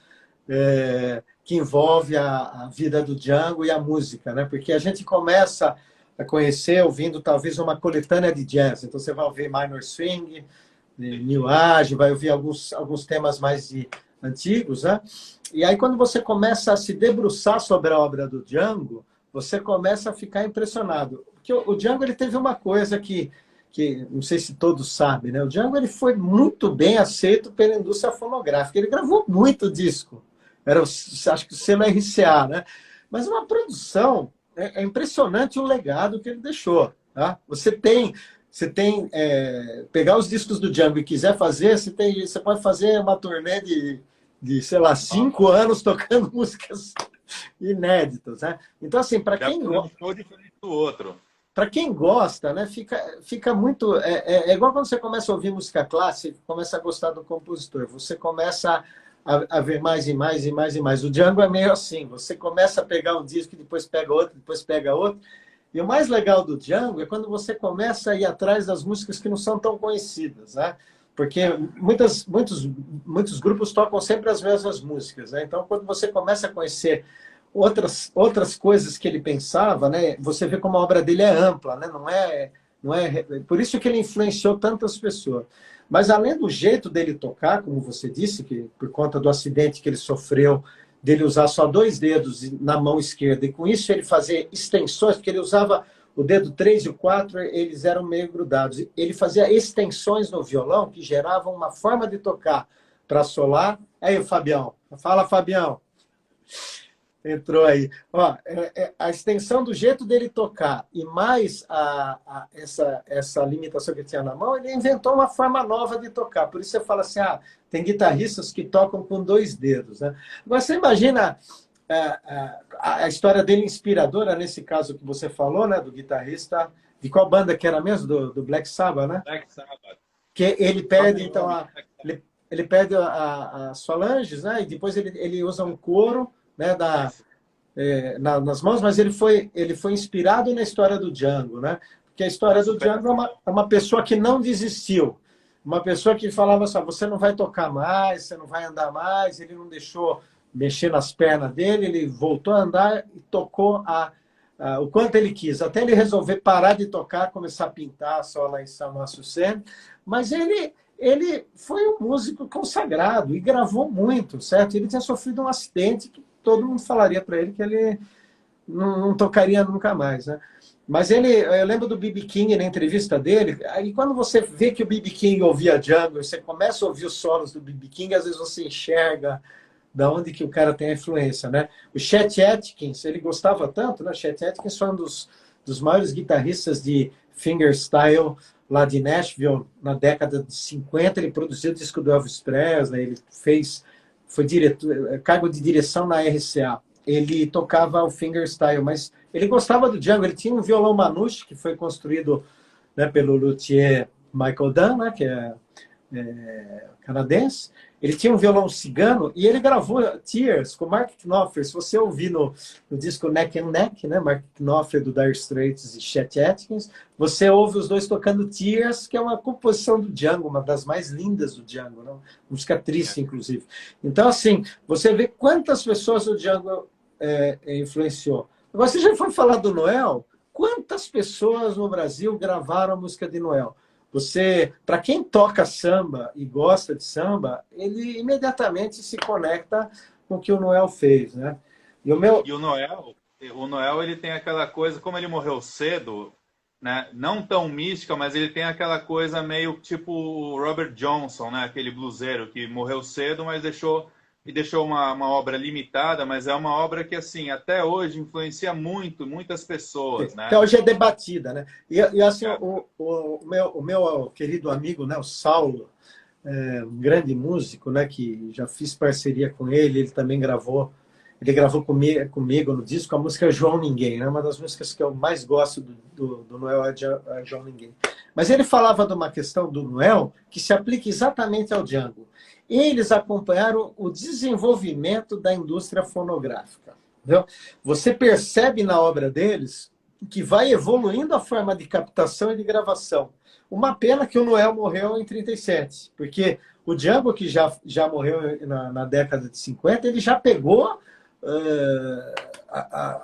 que envolve a vida do Django e a música, né? Porque a gente começa a conhecer ouvindo talvez uma coletânea de jazz. Então você vai ouvir Minor Swing, New Age, vai ouvir alguns temas mais antigos, né? E aí quando você começa a se debruçar sobre a obra do Django, você começa a ficar impressionado. Porque o Django, ele teve uma coisa que não sei se todos sabem, né? O Django, ele foi muito bem aceito pela indústria fonográfica. Ele gravou muito disco. Acho que o selo RCA, né? Mas uma produção, é impressionante o legado que ele deixou, tá? Você pegar os discos do Django e quiser fazer, você pode fazer uma turnê de sei lá, 5 anos tocando músicas inéditas, né? Então, assim, para quem gosta... um show diferente do outro. Para quem gosta, né, fica muito... É igual quando você começa a ouvir música clássica, começa a gostar do compositor. Você começa a ver mais e mais e mais e mais. O Django é meio assim. Você começa a pegar um disco, depois pega outro, depois pega outro. E o mais legal do Django é quando você começa a ir atrás das músicas que não são tão conhecidas, né? Porque muitos grupos tocam sempre as mesmas músicas, né? Então, quando você começa a conhecer outras coisas que ele pensava, né? Você vê como a obra dele é ampla, né? Não é por isso que ele influenciou tantas pessoas. Mas além do jeito dele tocar, como você disse, que por conta do acidente que ele sofreu, dele usar só 2 dedos na mão esquerda, e com isso ele fazer extensões, porque ele usava o dedo 3 e o 4, eles eram meio grudados. Ele fazia extensões no violão que geravam uma forma de tocar para solar. Aí, Fabião. Fala, Fabião. Entrou aí. Ó, a extensão do jeito dele tocar e mais essa limitação que ele tinha na mão, ele inventou uma forma nova de tocar. Por isso você fala assim, tem guitarristas que tocam com 2 dedos, né? Agora, você imagina a história dele inspiradora, nesse caso que você falou, né, do guitarrista, de qual banda que era mesmo? Do Black Sabbath, né? Black Sabbath. Que ele perde, então, ele perde as falanges, né? E depois ele usa um couro, né, nas mãos, mas ele foi inspirado na história do Django, né? Porque a história do Django é uma pessoa que não desistiu, uma pessoa que falava assim, você não vai tocar mais, você não vai andar mais, ele não deixou mexer nas pernas dele, ele voltou a andar e tocou o quanto ele quis, até ele resolver parar de tocar, começar a pintar só lá em Saint-Ouen-sur-Seine, mas ele foi um músico consagrado e gravou muito, certo? Ele tinha sofrido um acidente que todo mundo falaria para ele que ele não tocaria nunca mais, né? Mas eu lembro do B.B. King na entrevista dele, aí quando você vê que o B.B. King ouvia Django, você começa a ouvir os solos do B.B. King, às vezes você enxerga da onde que o cara tem a influência, né? O Chet Atkins, ele gostava tanto, né? Chet Atkins foi um dos maiores guitarristas de fingerstyle lá de Nashville na década de 50. Ele produziu o disco do Elvis Presley, ele foi diretor, cargo de direção na RCA. Ele tocava o fingerstyle, mas ele gostava do Django. Ele tinha um violão Manouche que foi construído, né, pelo luthier Michael Dunn, né, que é canadense. Ele tinha um violão cigano e ele gravou Tears com Mark Knopfler. Se você ouvir no disco Neck and Neck, né, Mark Knopfler do Dire Straits e Chet Atkins, você ouve os dois tocando Tears, que é uma composição do Django, uma das mais lindas do Django, né? Música triste, inclusive. Então, assim, você vê quantas pessoas o Django influenciou. Agora, você já foi falar do Noel? Quantas pessoas no Brasil gravaram a música de Noel? Você, para quem toca samba e gosta de samba, ele imediatamente se conecta com o que o Noel fez, né? E o meu, E o Noel ele tem aquela coisa, como ele morreu cedo, né? Não tão mística, mas ele tem aquela coisa meio tipo o Robert Johnson, né? Aquele bluseiro que morreu cedo, mas deixou uma obra limitada, mas é uma obra que assim até hoje influencia muitas pessoas, que né? hoje é debatida, né? E assim, o meu querido amigo, né, o Saulo, um grande músico, né, que já fiz parceria com ele, ele gravou comigo no disco a música João Ninguém, né, uma das músicas que eu mais gosto do Noel é João Ninguém. Mas ele falava de uma questão do Noel que se aplica exatamente ao Django. Eles acompanharam o desenvolvimento da indústria fonográfica. Entendeu? Você percebe na obra deles que vai evoluindo a forma de captação e de gravação. Uma pena que o Noel morreu em 37, porque o Django, que já morreu na década de 50, ele já pegou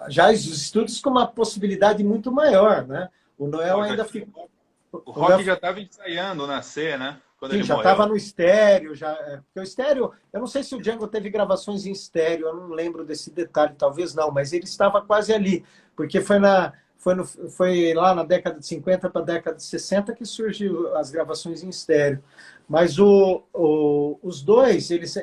já os estudos com uma possibilidade muito maior, né? O Noel Pô, ainda ficou. o O Noel, rock já estava ensaiando nascer, né? Quando sim, ele já estava morreu. no estéreo, porque o estéreo, eu não sei se o Django teve gravações em estéreo, eu não lembro desse detalhe, talvez não, mas ele estava quase ali, porque foi lá na década de 50 para a década de 60 que surgiu as gravações em estéreo. Mas os dois, eles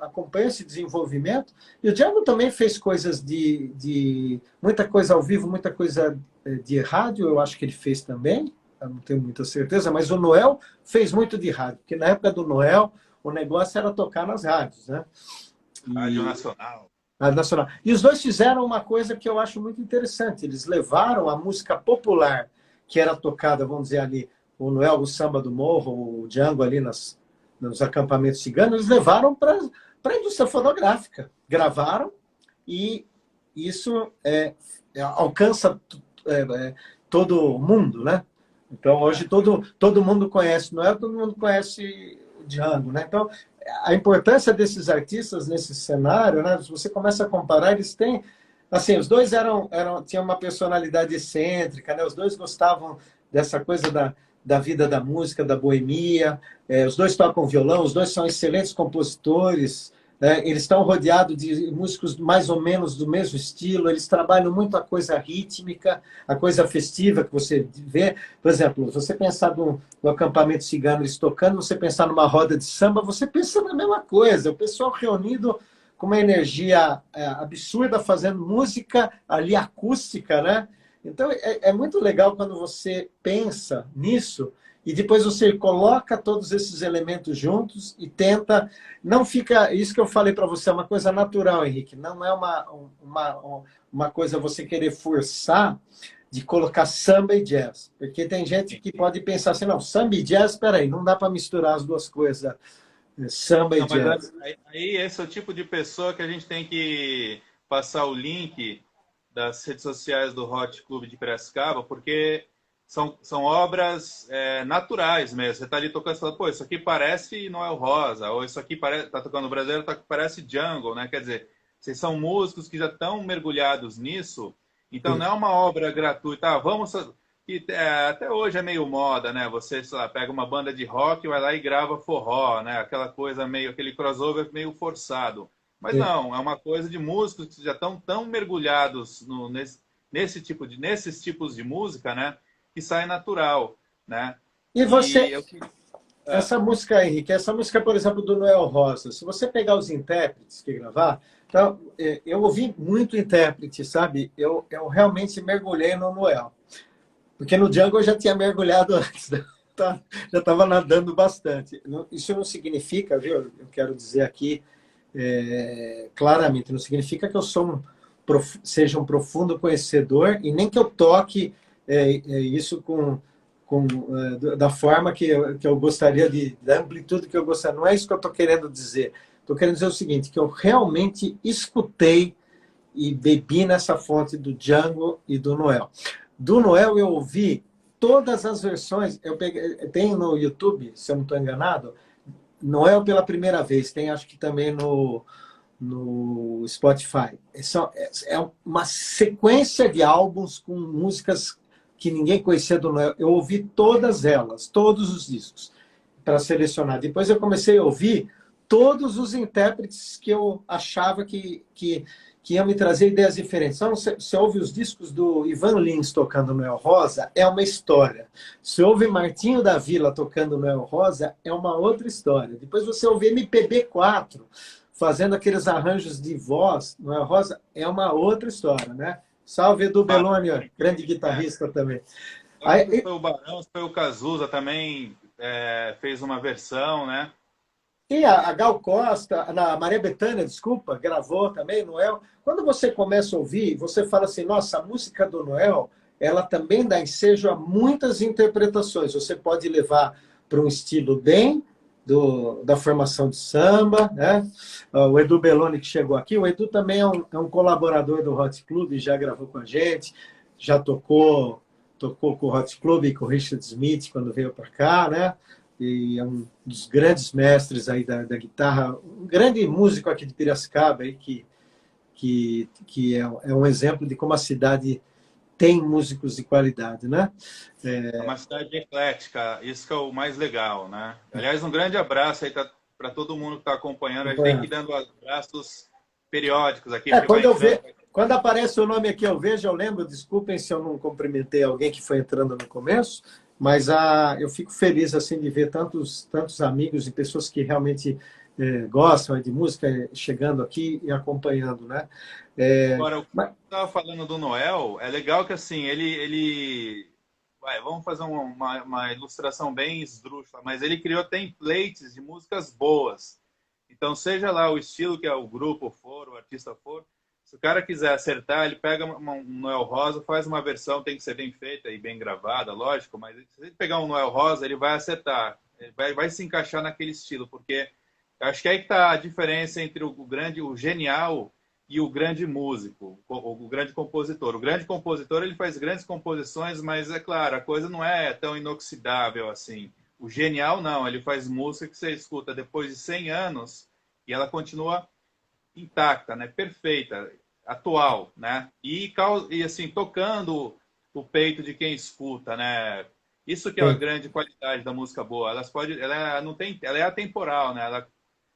acompanham esse desenvolvimento, e o Django também fez coisas de muita coisa ao vivo, muita coisa de rádio, eu acho que ele fez também, eu não tenho muita certeza, mas o Noel fez muito de rádio, porque na época do Noel o negócio era tocar nas rádios, né? Rádio E Nacional. a nacional. E os dois fizeram uma coisa que eu acho muito interessante. Eles levaram a música popular que era tocada, vamos dizer ali, o Noel, o Samba do Morro, o Django ali nos acampamentos ciganos, eles levaram para a indústria fonográfica. Gravaram e isso alcança todo mundo, né? Então, hoje todo mundo conhece Noel, todo mundo conhece o Django, né? Então, a importância desses artistas nesse cenário, né? Se você começa a comparar, eles têm, assim, os dois tinham uma personalidade excêntrica, né? Os dois gostavam dessa coisa da vida da música, da boemia. Os dois tocam violão, os dois são excelentes compositores. Eles estão rodeados de músicos mais ou menos do mesmo estilo. Eles trabalham muito a coisa rítmica, a coisa festiva que você vê. Por exemplo, se você pensar no acampamento cigano eles tocando, você pensar numa roda de samba, você pensa na mesma coisa. O pessoal reunido com uma energia absurda, fazendo música ali acústica, né? Então é muito legal quando você pensa nisso e depois você coloca todos esses elementos juntos e tenta. Não fica. Isso que eu falei para você é uma coisa natural, Henrique. Não é uma coisa você querer forçar de colocar samba e jazz. Porque tem gente que pode pensar assim, não, samba e jazz, espera aí, não dá para misturar as duas coisas, samba e Não, mas jazz. aí esse é o tipo de pessoa que a gente tem que passar o link das redes sociais do Hot Club de Piracicaba, porque são obras naturais mesmo. Você está ali tocando e fala, pô, isso aqui parece Noel Rosa, ou isso aqui parece, tá tocando brasileiro, parece Jungle, né? Quer dizer, vocês são músicos que já estão mergulhados nisso, então não é uma obra gratuita. Ah, vamos. Até hoje é meio moda, né? Você, sei lá, pega uma banda de rock, vai lá e grava forró, né? Aquela coisa meio, aquele crossover meio forçado. Mas não, é uma coisa de músicos que já estão tão mergulhados nesses tipos de música, né, que sai natural, né? E você, E eu, essa música, Henrique, essa música, por exemplo, do Noel Rosa, se você pegar os intérpretes que gravar, então, eu ouvi muito intérprete, sabe? Eu realmente mergulhei no Noel. Porque no Django eu já tinha mergulhado antes, né? Já estava nadando bastante. Isso não significa, viu? Eu quero dizer aqui claramente, não significa que eu seja um profundo conhecedor e nem que eu toque isso da forma que eu gostaria da amplitude que eu gostaria. Não é isso que eu estou querendo dizer. Estou querendo dizer o seguinte, que eu realmente escutei e bebi nessa fonte do Django e do Noel. Do Noel eu ouvi todas as versões, tem no YouTube, se eu não estou enganado, Noel pela primeira vez, tem acho que também no Spotify. É uma sequência de álbuns com músicas que ninguém conhecia do Noel. Eu ouvi todas elas, todos os discos, para selecionar. Depois eu comecei a ouvir todos os intérpretes que eu achava que iam me trazer ideias diferentes. Então, você ouve os discos do Ivan Lins tocando Noel Rosa, é uma história. Se ouve Martinho da Vila tocando Noel Rosa, é uma outra história. Depois você ouve MPB4 fazendo aqueles arranjos de voz, Noel Rosa, é uma outra história, né? Salve Edu Belloni, grande guitarrista também. Aí, foi o Barão, foi o Cazuza também, fez uma versão, né? E a Gal Costa, a Maria Bethânia, desculpa, gravou também, Noel. Quando você começa a ouvir, você fala assim, nossa, a música do Noel, ela também dá ensejo a muitas interpretações. Você pode levar para um estilo bem da formação de samba, né? O Edu Belloni que chegou aqui, o Edu também é um colaborador do Hot Club, já gravou com a gente, já tocou com o Hot Club e com o Richard Smith quando veio para cá, né? E é um dos grandes mestres aí da guitarra, um grande músico aqui de Piracicaba, aí, que é um exemplo de como a cidade tem músicos de qualidade, né? É uma cidade eclética, isso que é o mais legal, né? Aliás, um grande abraço aí para todo mundo que está acompanhando. A gente tem que ir dando abraços periódicos aqui. Quando aparece o nome aqui, eu lembro, desculpem se eu não cumprimentei alguém que foi entrando no começo, mas eu fico feliz assim de ver tantos amigos e pessoas que realmente gostam de música chegando aqui e acompanhando, né? Agora, o que eu estava falando do Noel, é legal que assim, vamos fazer uma ilustração bem esdrúxula, mas ele criou templates de músicas boas. Então, seja lá o estilo que o grupo for, o artista for, se o cara quiser acertar, ele pega um Noel Rosa, faz uma versão, tem que ser bem feita e bem gravada, lógico, mas se ele pegar um Noel Rosa, ele vai acertar, ele vai se encaixar naquele estilo, porque acho que aí que está a diferença entre o genial e o grande músico, o grande compositor. O grande compositor, ele faz grandes composições, mas é claro, a coisa não é tão inoxidável assim. O genial não, ele faz música que você escuta depois de 100 anos e ela continua intacta, né? Perfeita, atual, né? E assim, tocando o peito de quem escuta, né? Isso que é a grande qualidade da música boa. Ela é atemporal, né?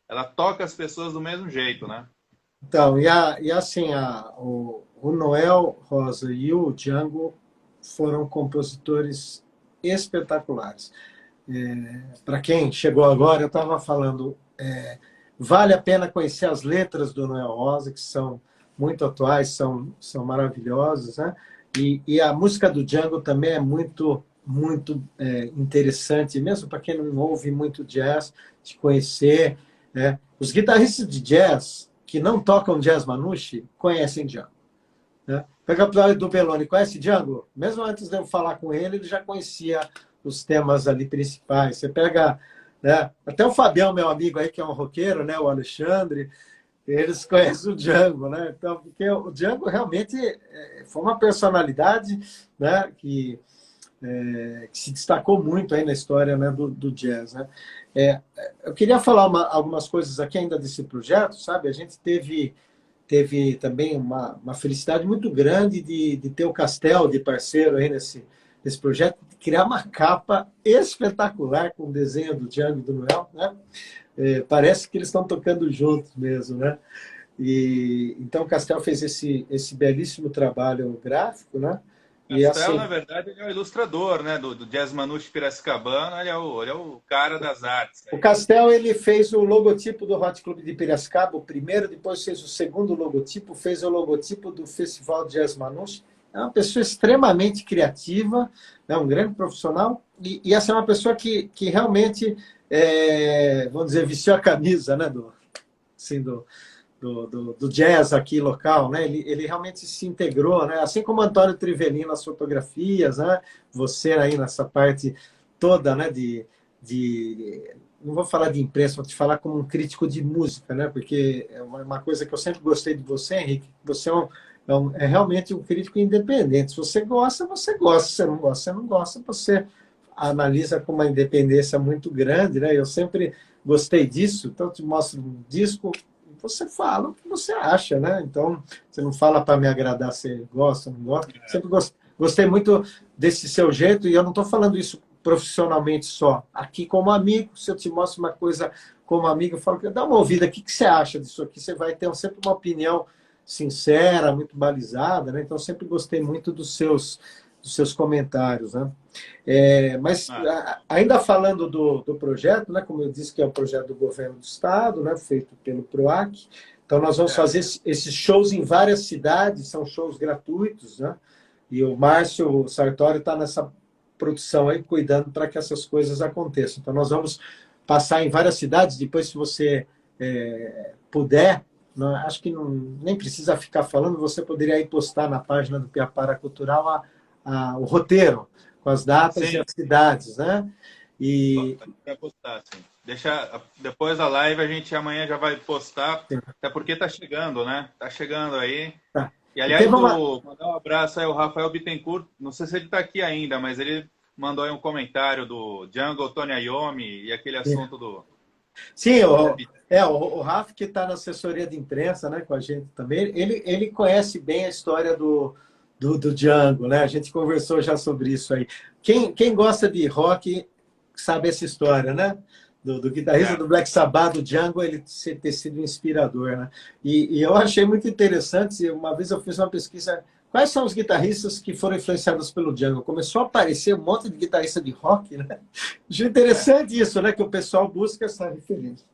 Ela toca as pessoas do mesmo jeito, né? Então, assim, o Noel Rosa e o Django foram compositores espetaculares. Para quem chegou agora, eu estava falando, vale a pena conhecer as letras do Noel Rosa, que são muito atuais, são maravilhosas, né? E a música do Django também é muito interessante, mesmo para quem não ouve muito jazz, de conhecer. Os guitarristas de jazz que não tocam jazz manouche conhecem Django. Né? Pega o episódio do Belloni, conhece Django? Mesmo antes de eu falar com ele já conhecia os temas ali principais. Você pega, né? Até o Fabião, meu amigo aí, que é um roqueiro, né? O Alexandre, eles conhecem o Django, né? Então, porque o Django realmente foi uma personalidade, né? Que se destacou muito aí na história, né, do jazz, né? Eu queria falar algumas coisas aqui ainda desse projeto, sabe? A gente teve também uma felicidade muito grande de ter o Castel de parceiro aí nesse projeto, de criar uma capa espetacular com o desenho do Django e do Noel, né? Parece que eles estão tocando juntos mesmo, né? E então o Castel fez esse belíssimo trabalho gráfico, né? E Castel, assim, na verdade, ele é o ilustrador, né, do Jazz Manouche Piracicabana, ele é o cara das artes o aí, né? Castel ele fez o logotipo do Hot Club de Piracicaba, o primeiro, depois fez o segundo logotipo, fez o logotipo do Festival Jazz Manouche. É uma pessoa extremamente criativa, né, um grande profissional, e essa é uma pessoa que realmente, vamos dizer, vestiu a camisa, né, assim, do jazz aqui local, né? Ele realmente se integrou, né? Assim como Antônio Trivelin nas fotografias, né? Você aí nessa parte toda, né? Não vou falar de imprensa, vou te falar como um crítico de música, né? Porque é uma coisa que eu sempre gostei de você, Henrique. Você é realmente um crítico independente. Se você gosta, você gosta. Se você não gosta, você não gosta. Você analisa com uma independência muito grande, né? Eu sempre gostei disso. Então, eu te mostro um disco, você fala o que você acha, né? Então, você não fala para me agradar se gosta, não gosta. Sempre gostei muito desse seu jeito, e eu não estou falando isso profissionalmente só. Aqui, como amigo, se eu te mostro uma coisa como amigo, eu falo, dá uma ouvida, o que você acha disso aqui? Você vai ter sempre uma opinião sincera, muito balizada, né? Então, sempre gostei muito dos seus comentários, né? Mas Ah, ainda falando do projeto, né, como eu disse que é um projeto do governo do estado, né, feito pelo PROAC, então nós vamos certo. fazer esses shows em várias cidades, são shows gratuitos, né, e o Márcio Sartori está nessa produção aí, cuidando para que essas coisas aconteçam. Então nós vamos passar em várias cidades, depois se você puder, não, acho que nem precisa ficar falando, você poderia aí postar na página do Piapara Cultural o roteiro, com as datas e Sim, as cidades, né? E vai postar, sim. Deixa, depois da live a gente amanhã já vai postar, até porque tá chegando, né? Tá chegando aí. tá. E E teve aliás, uma. mandar um abraço aí ao Rafael Bittencourt, não sei se ele está aqui ainda, mas ele mandou aí um comentário do Django Tony Iommi e aquele assunto do Sim, da o Rafa, que está na assessoria de imprensa, né, com a gente também, ele conhece bem a história do Django, né? A gente conversou já sobre isso aí. Quem gosta de rock sabe essa história, né? Do guitarrista certo. do Black Sabbath, do Django, ele ter sido um inspirador, né? E eu achei muito interessante, uma vez eu fiz uma pesquisa, quais são os guitarristas que foram influenciados pelo Django? Começou a aparecer um monte de guitarrista de rock, né? Achei É, interessante isso, né? Que o pessoal busca essa referência.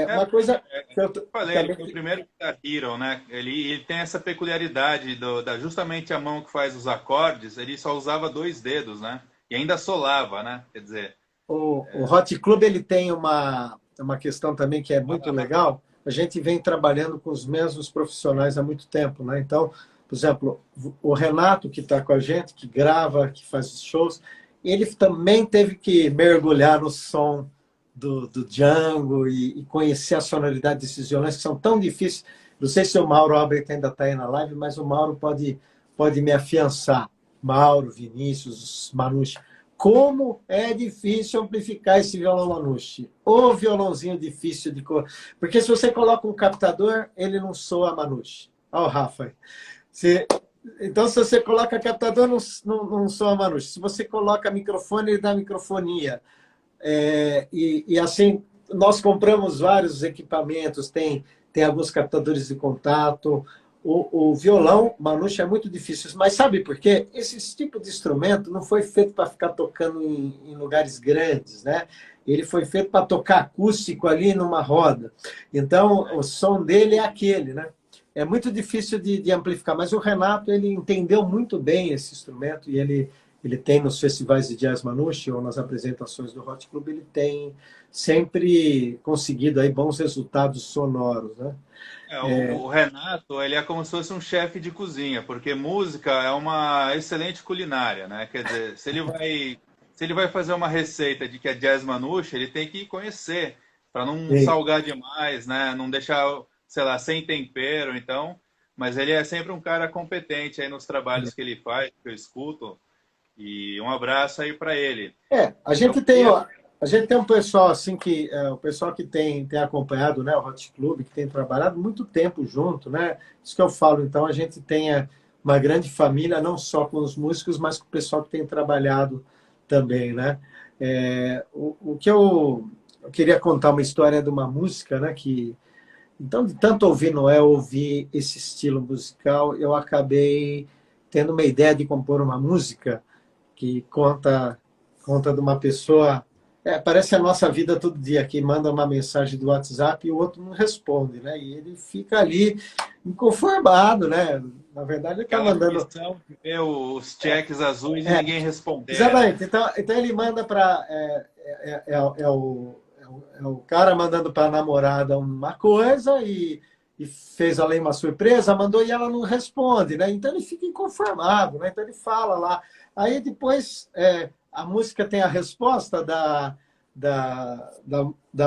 Uma porque coisa que eu eu falei, ele também. foi o primeiro Guitar Hero, né? Ele tem essa peculiaridade justamente a mão que faz os acordes, ele só usava dois dedos, né? E ainda solava, né? Quer dizer, O Hot Club ele tem uma questão também que é muito legal. A gente vem trabalhando com os mesmos profissionais há muito tempo, né? Então, por exemplo, o Renato, que está com a gente, que grava, que faz os shows, ele também teve que mergulhar no som do Django e conhecer a sonoridade desses violões que são tão difíceis. Não sei se o Mauro Albrecht ainda está aí na live, mas o Mauro pode me afiançar. Mauro, Vinícius, Manucci. Como é difícil amplificar esse violão Manouche. O violãozinho difícil de cor. Porque se você coloca um captador, ele não soa Manouche. Olha o Rafa. Se... Então, se você coloca captador, não soa Manouche. Se você coloca microfone, ele dá microfonia. E assim, nós compramos vários equipamentos, tem alguns captadores de contato. O violão, Manouche, é muito difícil. Mas sabe por quê? Esse tipo de instrumento não foi feito para ficar tocando em lugares grandes, né? Ele foi feito para tocar acústico ali numa roda. Então, o som dele é aquele, né? É muito difícil de amplificar, mas o Renato, ele entendeu muito bem esse instrumento e ele tem nos festivais de jazz Manouche ou nas apresentações do Hot Club, ele tem sempre conseguido aí bons resultados sonoros, né? o Renato, ele é como se fosse um chefe de cozinha, porque música é uma excelente culinária, né? Quer dizer, se ele vai fazer uma receita de que é jazz manouche, ele tem que conhecer, para não Sim. salgar demais, né? Não deixar, sei lá, sem tempero, então. Mas ele é sempre um cara competente aí nos trabalhos que ele faz, que eu escuto. E um abraço aí para ele. A Eu gente tem, queria. ó, a gente tem um pessoal assim o pessoal que tem acompanhado, né, o Hot Club, que tem trabalhado muito tempo junto, né? Isso que eu falo, então a gente tem uma grande família, não só com os músicos, mas com o pessoal que tem trabalhado também, né? O que eu queria contar uma história de uma música, né, que Então, de tanto ouvir Noel, ouvir esse estilo musical, eu acabei tendo uma ideia de compor uma música que conta de uma pessoa. Parece a nossa vida todo dia, que manda uma mensagem do WhatsApp e o outro não responde, né? E ele fica ali inconformado, né? Na verdade, ele está Aquela mandando. aflição de ver os cheques azuis e É, ninguém responder, né? exatamente. Então ele manda para. É o cara mandando para a namorada uma coisa e fez ali uma surpresa, mandou e ela não responde, né? Então ele fica inconformado, né? Então ele fala lá. Aí depois a música tem a resposta da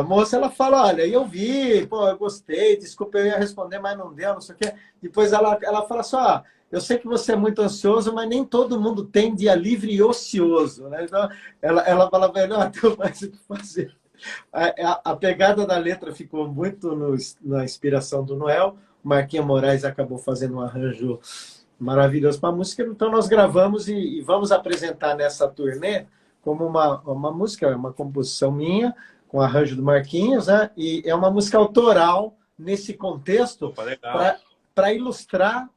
moça, ela fala: olha, eu vi, pô, eu gostei, desculpa, eu ia responder, mas não deu, não sei o quê. Depois ela fala só. Eu sei que você é muito ansioso, mas nem todo mundo tem dia livre e ocioso. Né? Então, ela fala, velho, não tem mais o que fazer. A pegada da letra ficou muito na inspiração do Noel. O Marquinhos Moraes acabou fazendo um arranjo maravilhoso para a música. Então, nós gravamos e vamos apresentar nessa turnê como uma música, uma composição minha, com arranjo do Marquinhos, né? E é uma música autoral nesse contexto Opa, legal. para ilustrar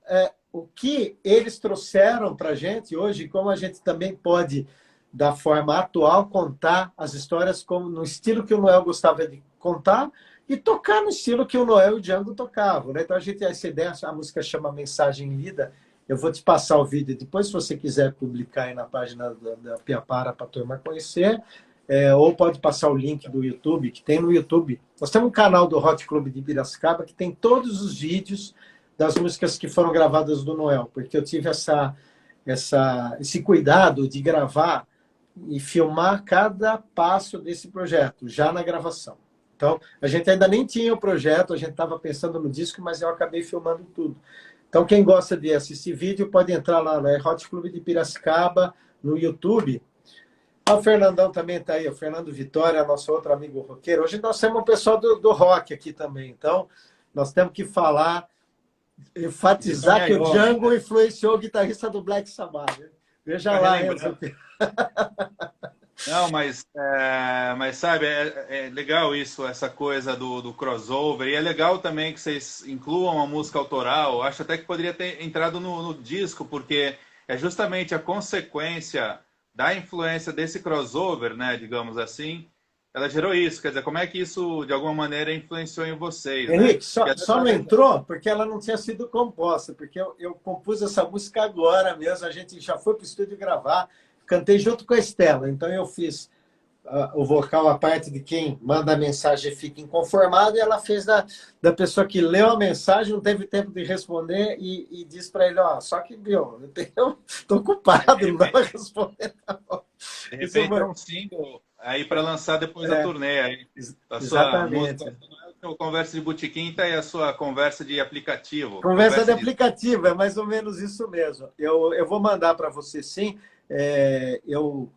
o que eles trouxeram para a gente hoje, como a gente também pode, da forma atual, contar as histórias como no estilo que o Noel gostava de contar e tocar no estilo que o Noel e o Django tocavam. Né? Então a gente tem essa ideia, a música chama Mensagem Lida. Eu vou te passar o vídeo depois, se você quiser publicar aí na página da Piapara para a turma conhecer. Ou pode passar o link do YouTube, que tem no YouTube. Nós temos um canal do Hot Club de Piracicaba que tem todos os vídeos das músicas que foram gravadas do Noel, porque eu tive esse cuidado de gravar e filmar cada passo desse projeto, já na gravação. Então, a gente ainda nem tinha o projeto, a gente estava pensando no disco, mas eu acabei filmando tudo. Então, quem gosta de assistir vídeo pode entrar lá no Hot Club de Piracicaba, no YouTube. O Fernandão também está aí, o Fernando Vitória, nosso outro amigo roqueiro. Hoje nós temos o pessoal do rock aqui também, então nós temos que falar, enfatizar que o Django influenciou o guitarrista do Black Sabbath. Veja lá, Enzo. Não, mas sabe, é legal isso, essa coisa do crossover, e é legal também que vocês incluam a música autoral. Acho até que poderia ter entrado no disco, porque é justamente a consequência da influência desse crossover, né, digamos assim, ela gerou isso. Quer dizer, como é que isso, de alguma maneira, influenciou em vocês, Henrique, né? só não entrou porque ela não tinha sido composta, porque eu compus essa música agora mesmo, a gente já foi para o estúdio gravar, cantei junto com a Estela, então eu fiz o vocal, a parte de quem manda a mensagem fica inconformado, e ela fez da pessoa que leu a mensagem, não teve tempo de responder, e disse para ele, ó, só que, meu, eu tô ocupado, não dá para responder. Não. De repente é um single aí para lançar depois da turnê. Aí, a sua música, a conversa de botequim tá aí a sua conversa de aplicativo. Conversa de aplicativo, é mais ou menos isso mesmo. Eu vou mandar para você, sim. Eu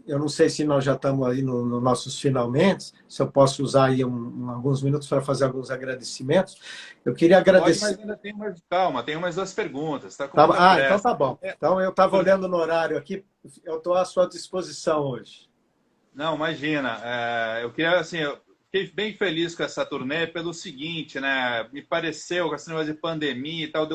não sei se nós já estamos aí no nossos finalmente, se eu posso usar aí alguns minutos para fazer alguns agradecimentos. Eu queria agradecer. Pode, mas ainda tem mais calma, tem mais duas perguntas. Tá com então tá bom. Então eu estava olhando no horário aqui, eu estou à sua disposição hoje. Não, imagina. Eu queria, assim, eu fiquei bem feliz com essa turnê pelo seguinte, né? Me pareceu que esse negócio de pandemia e tal,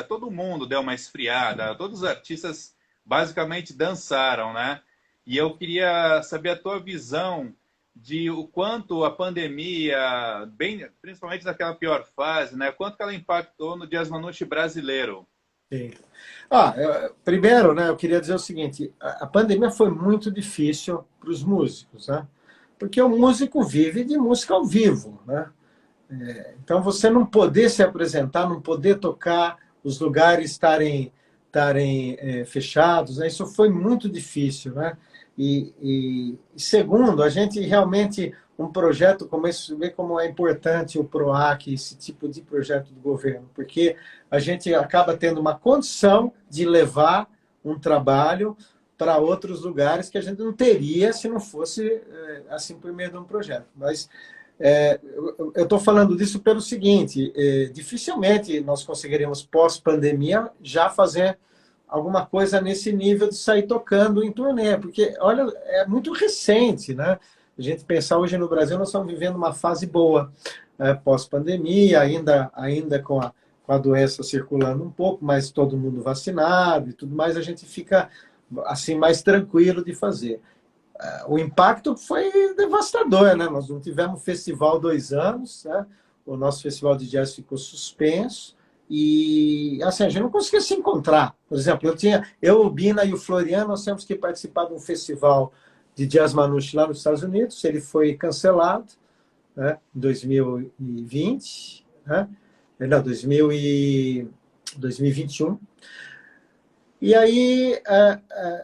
todo mundo deu uma esfriada, todos os artistas basicamente dançaram, né? E eu queria saber a tua visão de o quanto a pandemia, principalmente naquela pior fase, né? Quanto que ela impactou no Jazz Manouche brasileiro. Sim. Primeiro, né, eu queria dizer o seguinte, a pandemia foi muito difícil para os músicos, né? Porque o músico vive de música ao vivo, né? Então, você não poder se apresentar, não poder tocar, os lugares estarem fechados, né? Isso foi muito difícil, né? E segundo, a gente realmente, um projeto como esse, vê como é importante o PROAC, esse tipo de projeto do governo, porque a gente acaba tendo uma condição de levar um trabalho para outros lugares que a gente não teria se não fosse assim por meio de um projeto. Mas eu estou falando disso pelo seguinte, dificilmente nós conseguiríamos, pós-pandemia, já fazer alguma coisa nesse nível de sair tocando em turnê, porque, olha, é muito recente, né? A gente pensar hoje no Brasil, nós estamos vivendo uma fase boa. pós-pandemia, ainda com a doença circulando um pouco, mas todo mundo vacinado e tudo mais, a gente fica assim mais tranquilo de fazer. O impacto foi devastador, né? Nós não tivemos festival 2 anos, né? O nosso festival de jazz ficou suspenso e assim, a gente não conseguia se encontrar. Por exemplo, eu, o Bina e o Floriano, nós temos que participar de um festival de jazz manouche lá nos Estados Unidos. Ele foi cancelado, né, em 2020, né? Não, 2021. E aí,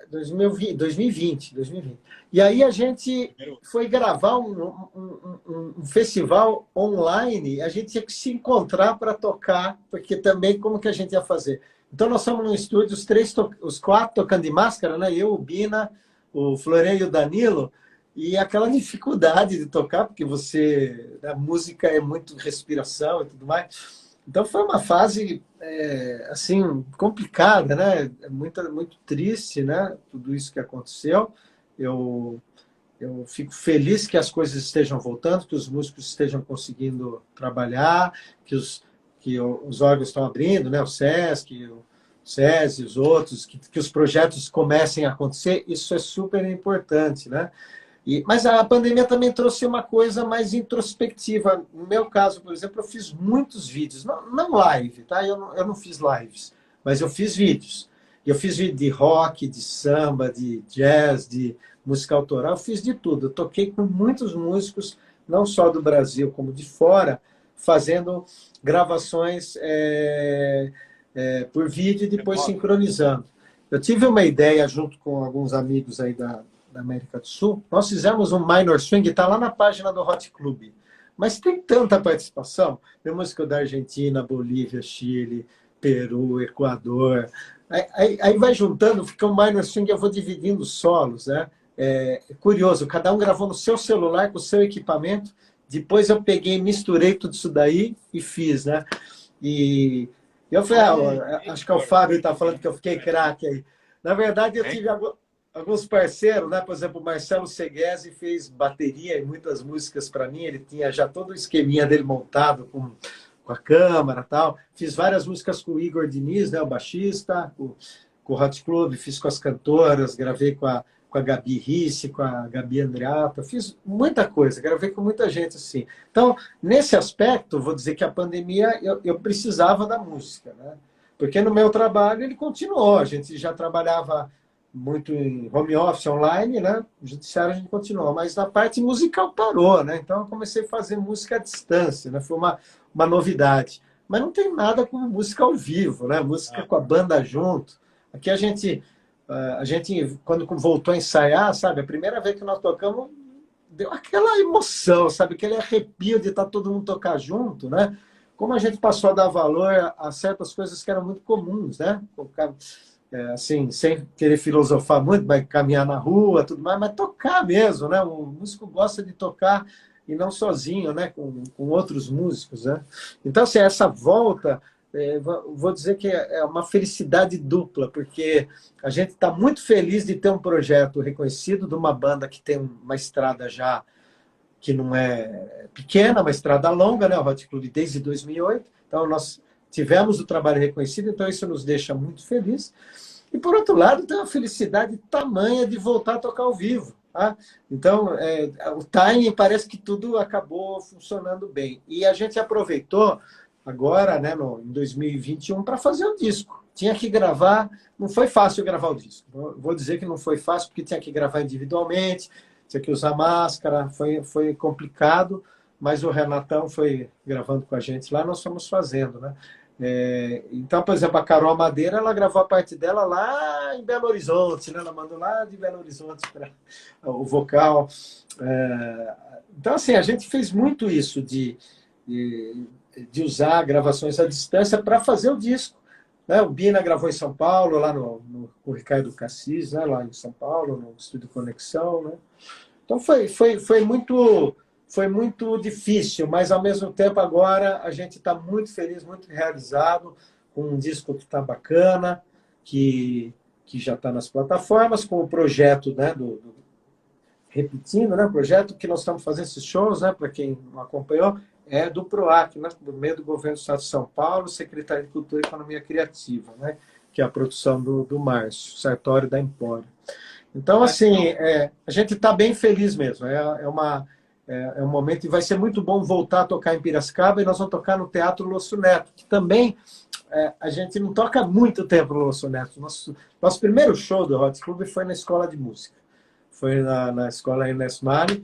2020. E aí a gente foi gravar um festival online, a gente tinha que se encontrar para tocar, porque também como que a gente ia fazer? Então nós estamos no estúdio, os 4 tocando de máscara, né? Eu, o Bina, o Florian e o Danilo, e aquela dificuldade de tocar, porque a música é muito respiração e tudo mais. Então foi uma fase assim complicada, né? Muito triste, né? Tudo isso que aconteceu. Eu, eu fico feliz que as coisas estejam voltando, que os músicos estejam conseguindo trabalhar, que os órgãos estão abrindo, né? O SESC, o SESI, os outros, que os projetos comecem a acontecer. Isso é super importante, né? Mas a pandemia também trouxe uma coisa mais introspectiva. No meu caso, por exemplo, eu fiz muitos vídeos, não live, tá? Eu não fiz lives, mas eu fiz vídeos. Eu fiz vídeo de rock, de samba, de jazz, de música autoral, eu fiz de tudo. Eu toquei com muitos músicos, não só do Brasil, como de fora, fazendo gravações por vídeo e depois sincronizando. Eu tive uma ideia, junto com alguns amigos aí da América do Sul, nós fizemos um minor swing, está lá na página do Hot Club. Mas tem tanta participação, tem música da Argentina, Bolívia, Chile, Peru, Equador. Aí vai juntando, fica um minor swing, eu vou dividindo solos, né? É curioso, cada um gravou no seu celular, com o seu equipamento, depois eu peguei, misturei tudo isso daí e fiz, né? E eu falei, acho que é o Fábio está falando que eu fiquei craque aí. Na verdade, eu tive alguns parceiros, né? Por exemplo, o Marcelo Seguesi fez bateria e muitas músicas para mim. Ele tinha já todo o esqueminha dele montado com a câmara e tal. Fiz várias músicas com o Igor Diniz, né? O baixista, com o Hot Club, fiz com as cantoras, gravei com a Gabi Risse, com a Gabi Andreata. Fiz muita coisa, gravei com muita gente assim. Então, nesse aspecto, vou dizer que a pandemia, eu precisava da música, né? Porque no meu trabalho ele continuou. A gente já trabalhava muito em home office, online, né? No judiciário a gente continuou, mas na parte musical parou, né? Então eu comecei a fazer música à distância, né? Foi uma novidade. Mas não tem nada como música ao vivo, né? Música com a banda junto. Aqui a gente, quando voltou a ensaiar, sabe? A primeira vez que nós tocamos, deu aquela emoção, sabe? Aquele arrepio de estar todo mundo tocar junto, né? Como a gente passou a dar valor a certas coisas que eram muito comuns, né? Assim, sem querer filosofar muito, mas caminhar na rua, tudo mais, mas tocar mesmo, né? O músico gosta de tocar e não sozinho, né? Com outros músicos, né? Então, assim, essa volta, vou dizer que é uma felicidade dupla, porque a gente está muito feliz de ter um projeto reconhecido de uma banda que tem uma estrada já que não é pequena, uma estrada longa, né? O Hot Club desde 2008. Então, nós tivemos o trabalho reconhecido, então isso nos deixa muito felizes. E, por outro lado, tem uma felicidade tamanha de voltar a tocar ao vivo. Tá? Então, o timing parece que tudo acabou funcionando bem. E a gente aproveitou agora, né, em 2021, para fazer o disco. Tinha que gravar, não foi fácil gravar o disco. Vou dizer que não foi fácil, porque tinha que gravar individualmente, tinha que usar máscara, foi complicado, mas o Renatão foi gravando com a gente lá, nós fomos fazendo, né? Então, por exemplo, a Carol Madeira, ela gravou a parte dela lá em Belo Horizonte, né? Ela mandou lá de Belo Horizonte para o vocal. Então, assim, a gente fez muito isso de usar gravações à distância para fazer o disco. Né? O Bina gravou em São Paulo, lá com o Ricardo Cassis, né? Lá em São Paulo, no Estúdio Conexão. Né? Então, foi muito difícil, mas ao mesmo tempo agora a gente está muito feliz, muito realizado, com um disco que está bacana, que já está nas plataformas, com o projeto, né, repetindo, né, o projeto que nós estamos fazendo esses shows, né, para quem não acompanhou, é do PROAC, né? Do meio do Governo do Estado de São Paulo, Secretaria de Cultura e Economia Criativa, né? Que é a produção do Márcio Sartório da Empório. Então, assim, a gente está bem feliz mesmo. É um momento e vai ser muito bom voltar a tocar em Piracicaba e nós vamos tocar no Teatro Lúcio Neto, que também a gente não toca há muito tempo no Lúcio Neto. Nosso primeiro show do Hot Club foi na escola de música. Foi na escola Inés Mari,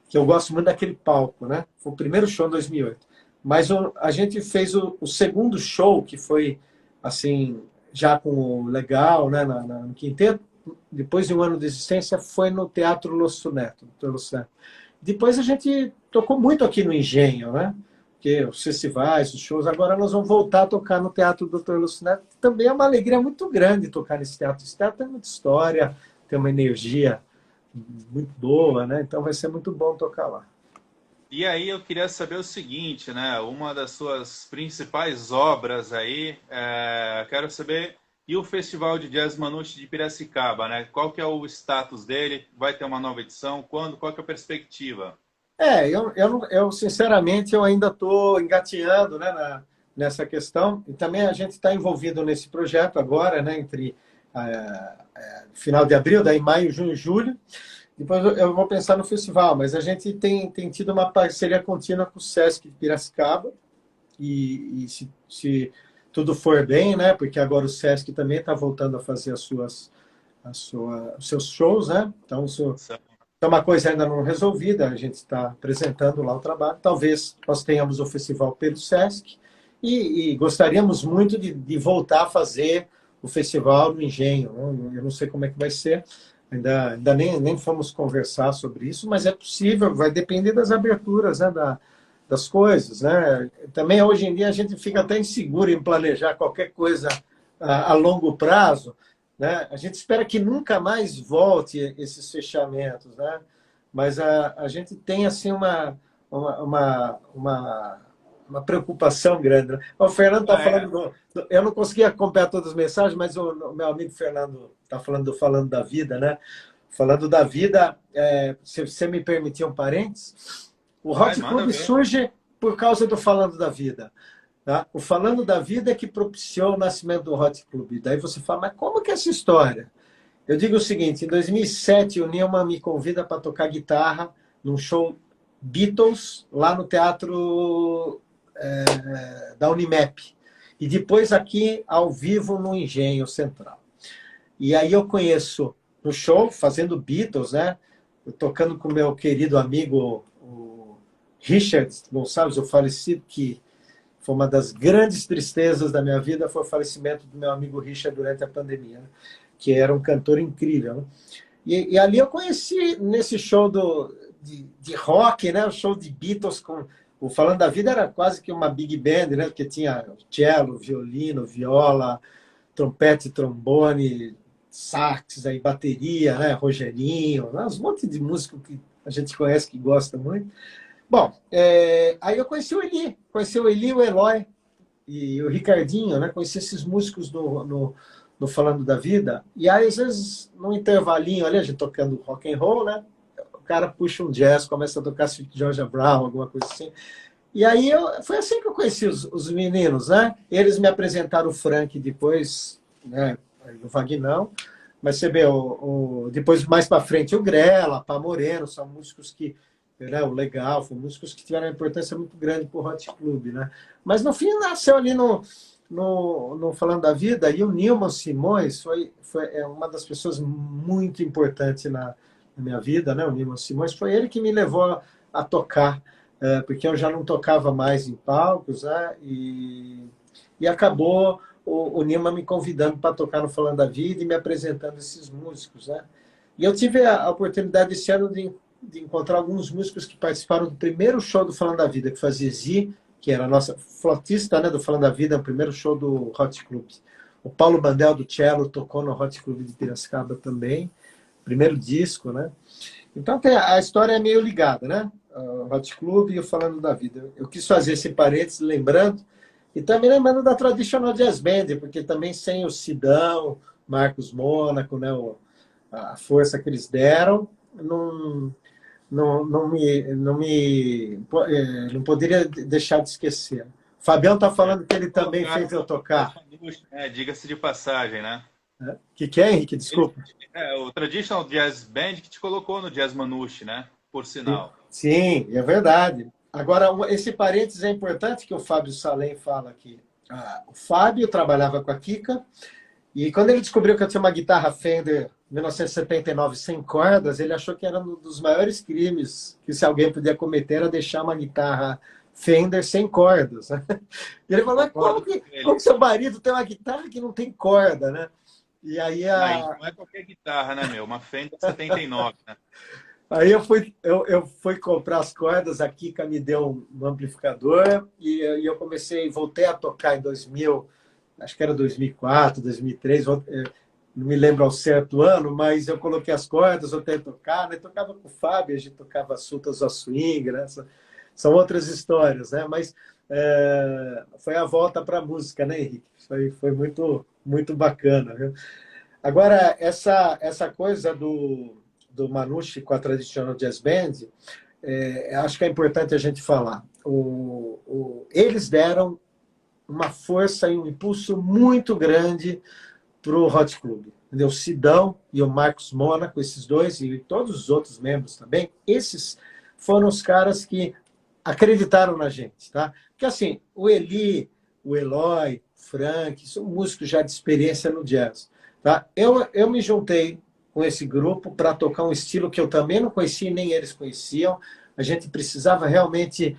que eu gosto muito daquele palco, né? Foi o primeiro show em 2008. Mas a gente fez o segundo show, que foi, assim, já com o Legal, né? No quinteto. Depois de um ano de existência, foi no Teatro Lúcio Neto. Depois a gente tocou muito aqui no Engenho, né? Porque os festivais, os shows, agora nós vamos voltar a tocar no Teatro Dr. Lúcio Neto. Também é uma alegria muito grande tocar nesse teatro. Esse teatro tem muita história, tem uma energia muito boa, né? Então vai ser muito bom tocar lá. E aí eu queria saber o seguinte, né? Uma das suas principais obras aí, quero saber, e o Festival de Jazz Manouche de Piracicaba, né? Qual que é o status dele? Vai ter uma nova edição? Quando? Qual que é a perspectiva? Eu sinceramente, eu ainda estou engateando, né, nessa questão. E também a gente está envolvido nesse projeto agora, né, entre final de abril, daí maio, junho e julho. Depois eu vou pensar no festival, mas a gente tem tido uma parceria contínua com o Sesc de Piracicaba. E se tudo for bem, né, porque agora o Sesc também está voltando a fazer os seus shows, né? Então, isso é uma coisa ainda não resolvida, a gente está apresentando lá o trabalho. Talvez nós tenhamos o festival pelo Sesc e gostaríamos muito de voltar a fazer o festival no Engenho. Eu não sei como é que vai ser, ainda nem fomos conversar sobre isso, mas é possível, vai depender das aberturas, né, das coisas, né? Também hoje em dia a gente fica até inseguro em planejar qualquer coisa a longo prazo, né? A gente espera que nunca mais volte esses fechamentos, né? Mas a gente tem assim uma preocupação grande, né? O Fernando está falando, eu não conseguia acompanhar todas as mensagens, mas o meu amigo Fernando está falando da vida, né? Falando da vida, se você me permitir um parênteses, o Hot Club surge por causa do Falando da Vida. Tá? O Falando da Vida é que propiciou o nascimento do Hot Club. Daí você fala, mas como que é essa história? Eu digo o seguinte, em 2007 o Nilman me convida para tocar guitarra num show Beatles lá no Teatro da Unimep. E depois aqui ao vivo no Engenho Central. E aí eu conheço no show, fazendo Beatles, né? Tocando com o meu querido amigo o Richard Gonçalves, o falecido, que foi uma das grandes tristezas da minha vida, foi o falecimento do meu amigo Richard durante a pandemia, né? Que era um cantor incrível. Né? E ali eu conheci, nesse show de rock, né? O show de Beatles, o Falando da Vida era quase que uma big band, né? Porque tinha cello, violino, viola, trompete, trombone, sax, aí, bateria, né? Rogerinho, né? Um monte de músico que a gente conhece, que gosta muito. Bom, aí eu conheci o Eli, o Eloy e o Ricardinho, né? Conheci esses músicos no Falando da Vida. E aí, às vezes, num intervalinho ali, a gente tocando rock and roll, né? O cara puxa um jazz, começa a tocar Georgia Brown, alguma coisa assim. E aí foi assim que eu conheci os meninos, né? Eles me apresentaram o Frank depois, né? O Vagnão. Mas você vê, depois mais para frente, o Grela, Pá Moreno, são músicos que, né, o Legal, foram músicos que tiveram uma importância muito grande para o Hot Club, né? Mas no fim nasceu ali no Falando da Vida, e o Nilman Simões foi uma das pessoas muito importantes na minha vida, né? O Nilman Simões foi ele que me levou a tocar, porque eu já não tocava mais em palcos, né? E acabou o Nilman me convidando para tocar no Falando da Vida e me apresentando esses músicos, né? E eu tive a oportunidade esse ano de encontrar alguns músicos que participaram do primeiro show do Falando da Vida, que fazia Zi, que era a nossa flautista, né, do Falando da Vida, o primeiro show do Hot Club. O Paulo Bandel, do cello, tocou no Hot Club de Piracicaba também, primeiro disco, né? Então a história é meio ligada, né? O Hot Club e o Falando da Vida. Eu quis fazer esse parênteses, lembrando, e também lembrando da Traditional Jazz Band, porque também sem o Sidão, Marcos Mônaco, né, a força que eles deram, não poderia deixar de esquecer. O Fabião está É, falando que ele também colocar fez eu Jazz tocar. Manouche, né? Diga-se de passagem, né? Né? Que é, Henrique? Ele, Desculpa. o Traditional Jazz Band que te colocou no Jazz Manouche, né? Por sinal. Sim, é verdade. Agora, esse parênteses é importante que o Fábio Salem fala aqui. O Fábio trabalhava com a Kika, e quando ele descobriu que eu tinha uma guitarra Fender 1979 sem cordas, ele achou que era um dos maiores crimes que se alguém podia cometer era deixar uma guitarra Fender sem cordas. Né? E ele Eu falou, mas concordo com como ele. que seu marido tem uma guitarra que não tem corda, né? E aí, Aí não é qualquer guitarra, né, meu? Uma Fender 79, né? eu fui comprar as cordas, a Kika me deu um amplificador e eu voltei a tocar em 2000, acho que era 2004, 2003, não me lembro ao certo ano, mas eu coloquei as cordas, voltei a tocar, né? Tocava com o Fábio, a gente tocava Sultas ao Swing, né? São outras histórias, né? Mas foi a volta para a música, né, Henrique? Foi muito, muito bacana, viu? Agora, essa coisa do Manouche com a Traditional Jazz Band, acho que é importante a gente falar. Eles deram uma força e um impulso muito grande para o Hot Club. Entendeu? O Sidão e o Marcos Mônaco, esses dois, e todos os outros membros também, esses foram os caras que acreditaram na gente. Tá? Porque assim, o Eli, o Eloy, o Frank, são músicos já de experiência no jazz. Tá? Eu me juntei com esse grupo para tocar um estilo que eu também não conhecia, nem eles conheciam. A gente precisava realmente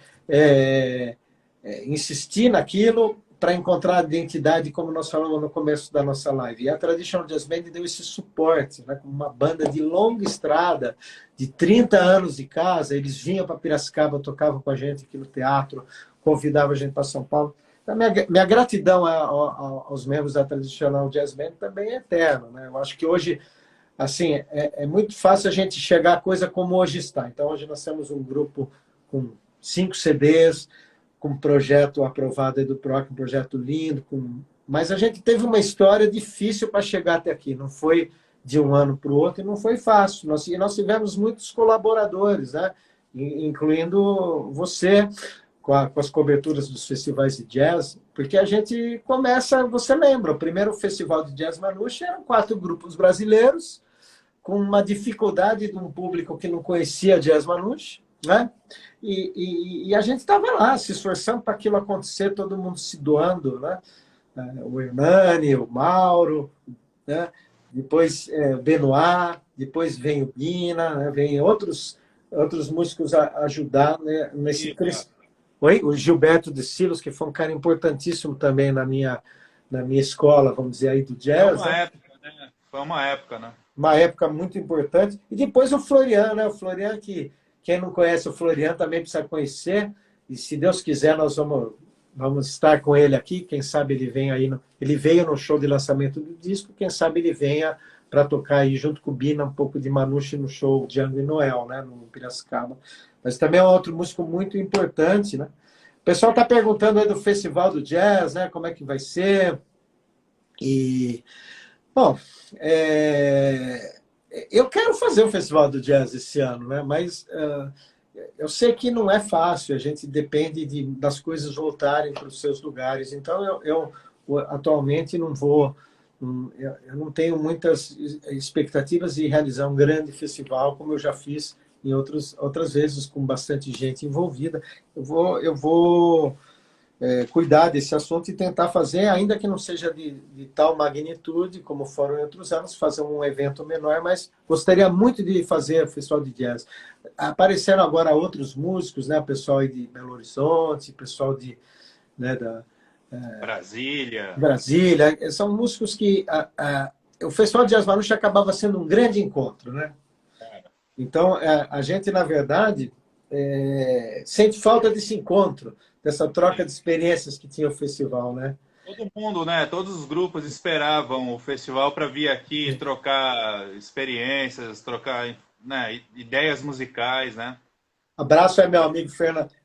insistir naquilo para encontrar a identidade, como nós falamos no começo da nossa live. E a Traditional Jazz Band deu esse suporte, né? Como uma banda de longa estrada, de 30 anos de casa, eles vinham para Piracicaba, tocavam com a gente aqui no teatro, convidavam a gente para São Paulo. Então, minha gratidão aos membros da Traditional Jazz Band também é eterna. Né? Eu acho que hoje, assim, é muito fácil a gente chegar a coisa como hoje está. Então, hoje nós temos um grupo com 5 CDs, com um projeto aprovado do PROC, um projeto lindo, mas a gente teve uma história difícil para chegar até aqui. Não foi de um ano para o outro e não foi fácil. Nós tivemos muitos colaboradores, né? Incluindo você, com as coberturas dos festivais de jazz, porque a gente começa, você lembra, o primeiro festival de jazz Manouche eram 4 grupos brasileiros, com uma dificuldade de um público que não conhecia jazz Manouche, né? E a gente estava lá, se esforçando para aquilo acontecer, todo mundo se doando, né? O Hernani, o Mauro, né? Depois Benoit, depois vem o Bina, né? Vem outros músicos a ajudar, né? Nesse crescimento. Oi? O Gilberto de Silos, que foi um cara importantíssimo também na minha escola, vamos dizer, aí do Foi jazz, uma né? época, né? Foi uma época, né? Uma época muito importante. E depois o Florian, né? O Florian, que quem não conhece o Florian também precisa conhecer. E se Deus quiser, nós vamos estar com ele aqui. Quem sabe ele vem aí. Ele veio no show de lançamento do disco. Quem sabe ele venha para tocar aí junto com o Bina um pouco de Manouche no show Django e Noel, né? No Piracicaba. Mas também é um outro músico muito importante, né? O pessoal está perguntando aí do Festival do Jazz, né? Como é que vai ser? E bom, eu quero fazer o Festival do Jazz esse ano, né? Mas eu sei que não é fácil, a gente depende das coisas voltarem para os seus lugares. Então, eu atualmente não vou, eu não tenho muitas expectativas de realizar um grande festival, como eu já fiz em outras vezes, com bastante gente envolvida. Eu vou cuidar desse assunto e tentar fazer, ainda que não seja de tal magnitude como foram em outros anos, fazer um evento menor, mas gostaria muito de fazer o Festival de Jazz. Apareceram agora outros músicos, né? Pessoal aí de Belo Horizonte, pessoal né, da Brasília. Brasília, são músicos que o Festival de Jazz Manouche acabava sendo um grande encontro, né? Então, a gente, na verdade, sente falta desse encontro, dessa troca de experiências que tinha o festival, né? Todo mundo, né? Todos os grupos esperavam o festival para vir aqui trocar experiências, trocar, né, ideias musicais, né? Abraço aí, meu amigo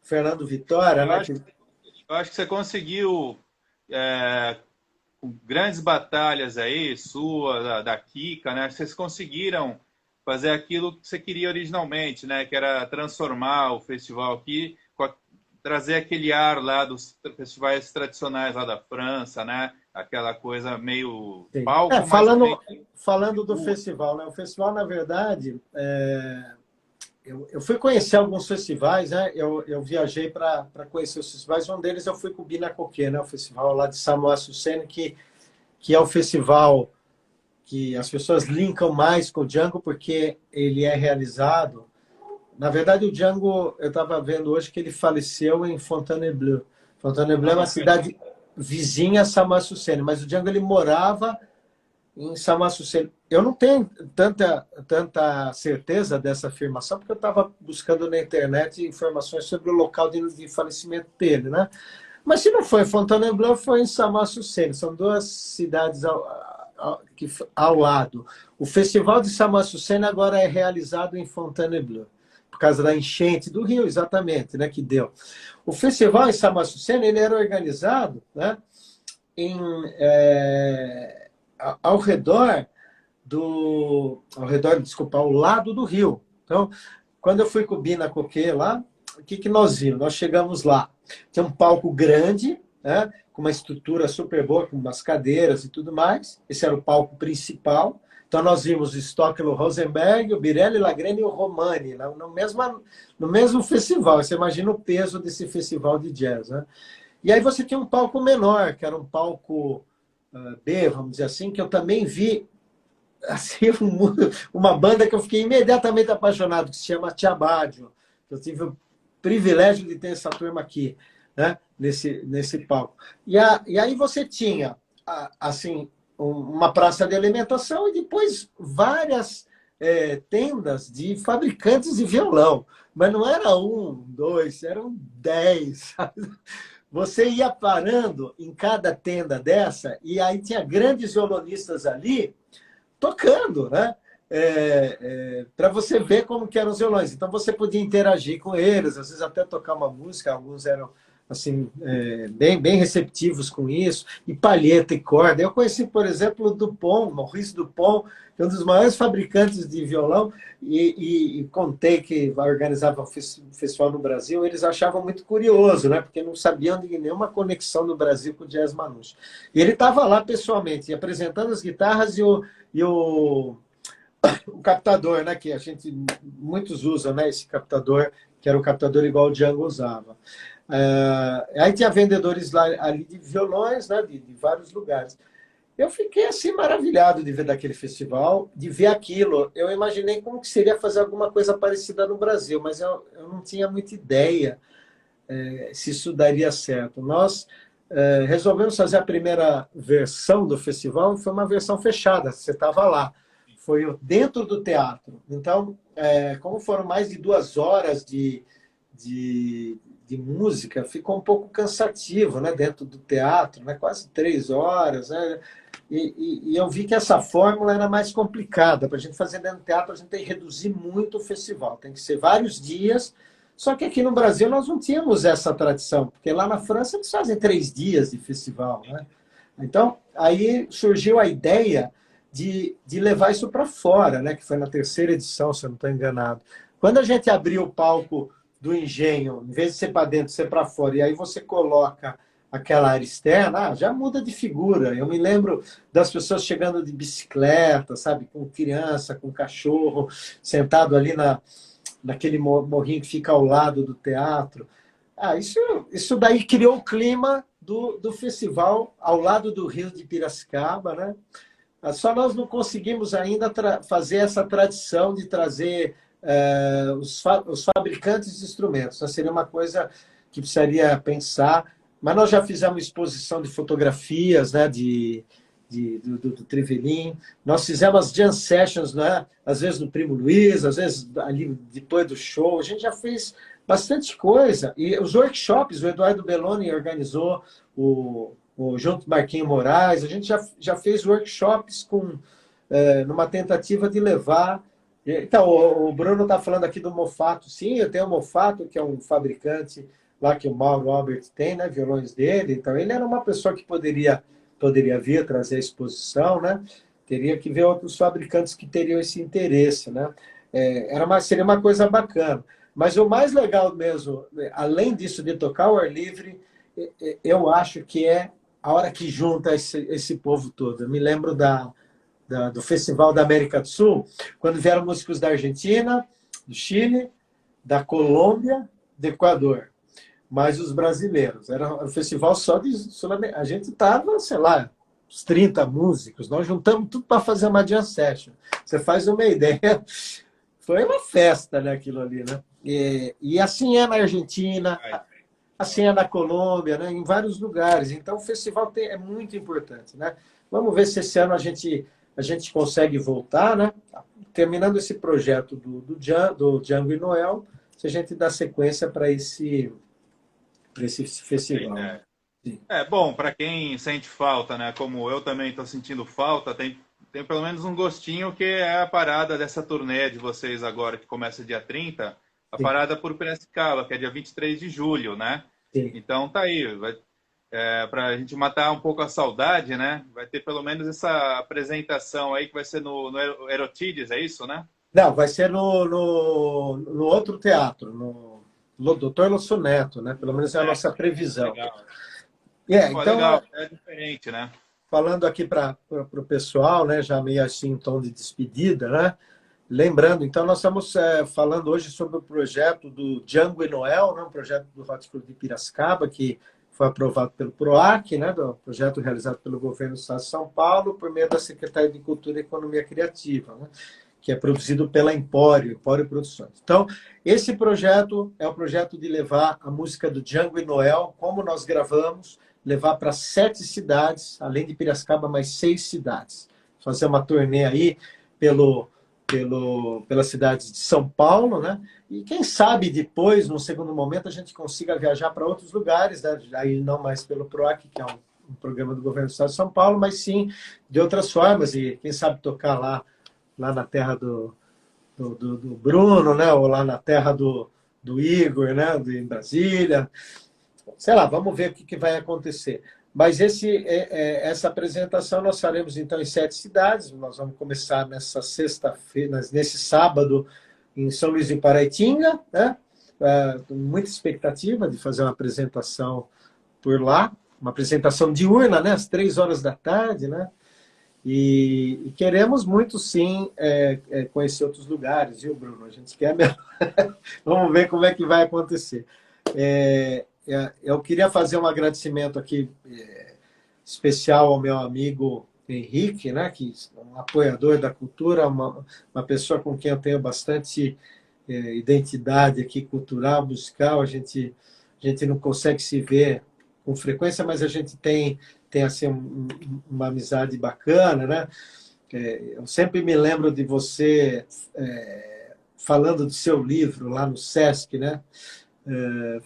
Fernando Vitória, Eu né? acho, eu acho que você conseguiu, com grandes batalhas aí, sua, da Kika, né? Vocês conseguiram fazer aquilo que você queria originalmente, né? Que era transformar o festival aqui, trazer aquele ar lá dos festivais tradicionais lá da França, né? Aquela coisa meio Sim. palco, mas também Falando do rua. festival, né? O festival, na verdade, eu fui conhecer alguns festivais, né? Eu viajei para conhecer os festivais. Um deles eu fui com o Binacoquet, né? O festival lá de Samoa-Sucene, que é o festival que as pessoas linkam mais com o Django, porque ele é realizado. Na verdade, o Django, eu estava vendo hoje que ele faleceu em Fontainebleau. Fontainebleau é uma Ah, cidade vizinha a Samoa-Sucene, mas o Django ele morava em Samoa-Sucene. Eu não tenho tanta certeza dessa afirmação, porque eu estava buscando na internet informações sobre o local de falecimento dele, né? Mas se não foi em Fontainebleau, foi em Samoa-Sucene. São duas cidades ao lado. O Festival de Samoa-Sucene agora é realizado em Fontainebleau, por causa da enchente do rio, exatamente, né, que deu. O festival em Samoa-Sucene ele era organizado, né, em, ao redor desculpa, ao lado do rio. Então, quando eu fui com o Bina Coquet lá, o que nós vimos? Nós chegamos lá, tinha um palco grande, né, com uma estrutura super boa, com umas cadeiras e tudo mais. Esse era o palco principal. Então, nós vimos o Stockel Rosenberg, o Birelli Lagrene e o Romani, no mesmo festival. Você imagina o peso desse festival de jazz, né? E aí você tinha um palco menor, que era um palco B, vamos dizer assim, que eu também vi assim, uma banda que eu fiquei imediatamente apaixonado, que se chama Tiabadio. Eu tive o privilégio de ter essa turma aqui, né, nesse palco. E aí você tinha, assim, uma praça de alimentação e depois várias tendas de fabricantes de violão. Mas não era um, dois, eram 10. Sabe? Você ia parando em cada tenda dessa e aí tinha grandes violonistas ali tocando, né? Para você ver como que eram os violões. Então você podia interagir com eles, às vezes até tocar uma música, alguns eram assim bem receptivos com isso, e palheta e corda. Eu conheci, por exemplo, o Dupont, Maurice Dupont, que é um dos maiores fabricantes de violão, e contei que organizava um festival no Brasil, eles achavam muito curioso, né? Porque não sabiam de nenhuma conexão do Brasil com o jazz manouche. E ele estava lá pessoalmente, apresentando as guitarras o captador, né, que a gente muitos usam, né, esse captador, que era um captador igual o Django usava. Aí tinha vendedores lá ali de violões, né, de vários lugares. Eu fiquei assim maravilhado de ver daquele festival, de ver aquilo. Eu imaginei como que seria fazer alguma coisa parecida no Brasil, mas eu não tinha muita ideia se isso daria certo. Nós resolvemos fazer a primeira versão do festival, e foi uma versão fechada, você estava lá. Foi dentro do teatro. Então, como foram mais de 2 horas de música, ficou um pouco cansativo, né, dentro do teatro, né, quase 3 horas. Né, e eu vi que essa fórmula era mais complicada. Para a gente fazer dentro do teatro, a gente tem que reduzir muito o festival. Tem que ser vários dias. Só que aqui no Brasil nós não tínhamos essa tradição, porque lá na França eles fazem 3 dias de festival. Né? Então, aí surgiu a ideia de levar isso para fora, né? Que foi na terceira edição, se eu não estou enganado. Quando a gente abriu o palco do Engenho, em vez de ser para dentro, ser para fora, e aí você coloca aquela área externa, já muda de figura. Eu me lembro das pessoas chegando de bicicleta, sabe, com criança, com cachorro, sentado ali naquele morrinho que fica ao lado do teatro. Isso daí criou o clima do festival ao lado do Rio de Piracicaba, né? Só nós não conseguimos ainda fazer essa tradição de trazer os fabricantes de instrumentos. Então, seria uma coisa que precisaria pensar. Mas nós já fizemos exposição de fotografias, né, do Trivelin. Nós fizemos as jam sessions, né, às vezes no Primo Luiz, às vezes ali depois do show. A gente já fez bastante coisa. E os workshops, o Eduardo Belloni organizou junto com Marquinho Moraes, a gente já fez workshops numa tentativa de levar. Então, o Bruno está falando aqui do Mofato. Sim, eu tenho o Mofato, que é um fabricante lá que o Mauro Albert tem, né, violões dele. Então, ele era uma pessoa que poderia vir trazer a exposição, né? Teria que ver outros fabricantes que teriam esse interesse, né? Seria uma coisa bacana. Mas o mais legal mesmo, além disso de tocar o ar livre, eu acho que é a hora que junta esse povo todo. Eu me lembro do Festival da América do Sul, quando vieram músicos da Argentina, do Chile, da Colômbia, do Equador. Mas os brasileiros. Era um festival só de Sul-América. A gente estava, sei lá, uns 30 músicos. Nós juntamos tudo para fazer uma jam session. Você faz uma ideia. Foi uma festa, né, aquilo ali, né? E assim é na Argentina, assim é na Colômbia, né, em vários lugares. Então, o festival é muito importante, né? Vamos ver se esse ano a gente consegue voltar, né? Terminando esse projeto do Django e Noel, se a gente dá sequência para esse festival. Sim. Bom, para quem sente falta, né? Como eu também estou sentindo falta, tem pelo menos um gostinho que é a parada dessa turnê de vocês agora, que começa dia 30, a Sim. parada por Piracicaba, que é dia 23 de julho, né? Sim. Então tá aí, para a gente matar um pouco a saudade, né? Vai ter pelo menos essa apresentação aí que vai ser no Erotides, é isso, né? Não, vai ser no outro teatro, no Doutor Lúcio Neto, né? Pelo menos é a nossa previsão. Legal. Então, legal, é diferente, né? Falando aqui para o pessoal, né? Já meio assim em tom de despedida, né? Lembrando, então, nós estamos falando hoje sobre o projeto do Django e Noel, né? Um projeto do Hot Club de Piracicaba, que foi aprovado pelo PROAC, né? Do projeto realizado pelo governo do Estado de São Paulo, por meio da Secretaria de Cultura e Economia Criativa, né? Que é produzido pela Empório Produções. Então, esse projeto é o projeto de levar a música do Django e Noel, como nós gravamos, levar para 7 cidades, além de Piracicaba, mais 6 cidades. Fazer uma turnê aí pelas cidades de São Paulo, né? E quem sabe depois, num segundo momento, a gente consiga viajar para outros lugares, né? Aí não mais pelo PROAC, que é um programa do governo do Estado de São Paulo, mas sim de outras formas, e quem sabe tocar lá na terra do Bruno, né? Ou lá na terra do Igor, né? Em Brasília. Sei lá, vamos ver o que vai acontecer. Mas essa apresentação nós faremos, então, em 7 cidades. Nós vamos começar nessa sexta-feira, nesse sábado, em São Luís de Paraitinga, né? Muita expectativa de fazer uma apresentação por lá, uma apresentação diurna, né? Às 3 horas da tarde, né? E queremos muito, sim, conhecer outros lugares, viu, Bruno? A gente quer mesmo. Vamos ver como é que vai acontecer. Eu queria fazer um agradecimento aqui especial ao meu amigo Henrique, né, que é um apoiador da cultura, uma pessoa com quem eu tenho bastante identidade aqui cultural, musical. A gente não consegue se ver com frequência, mas a gente tem assim, uma amizade bacana, né? Eu sempre me lembro de você falando do seu livro lá no Sesc, né?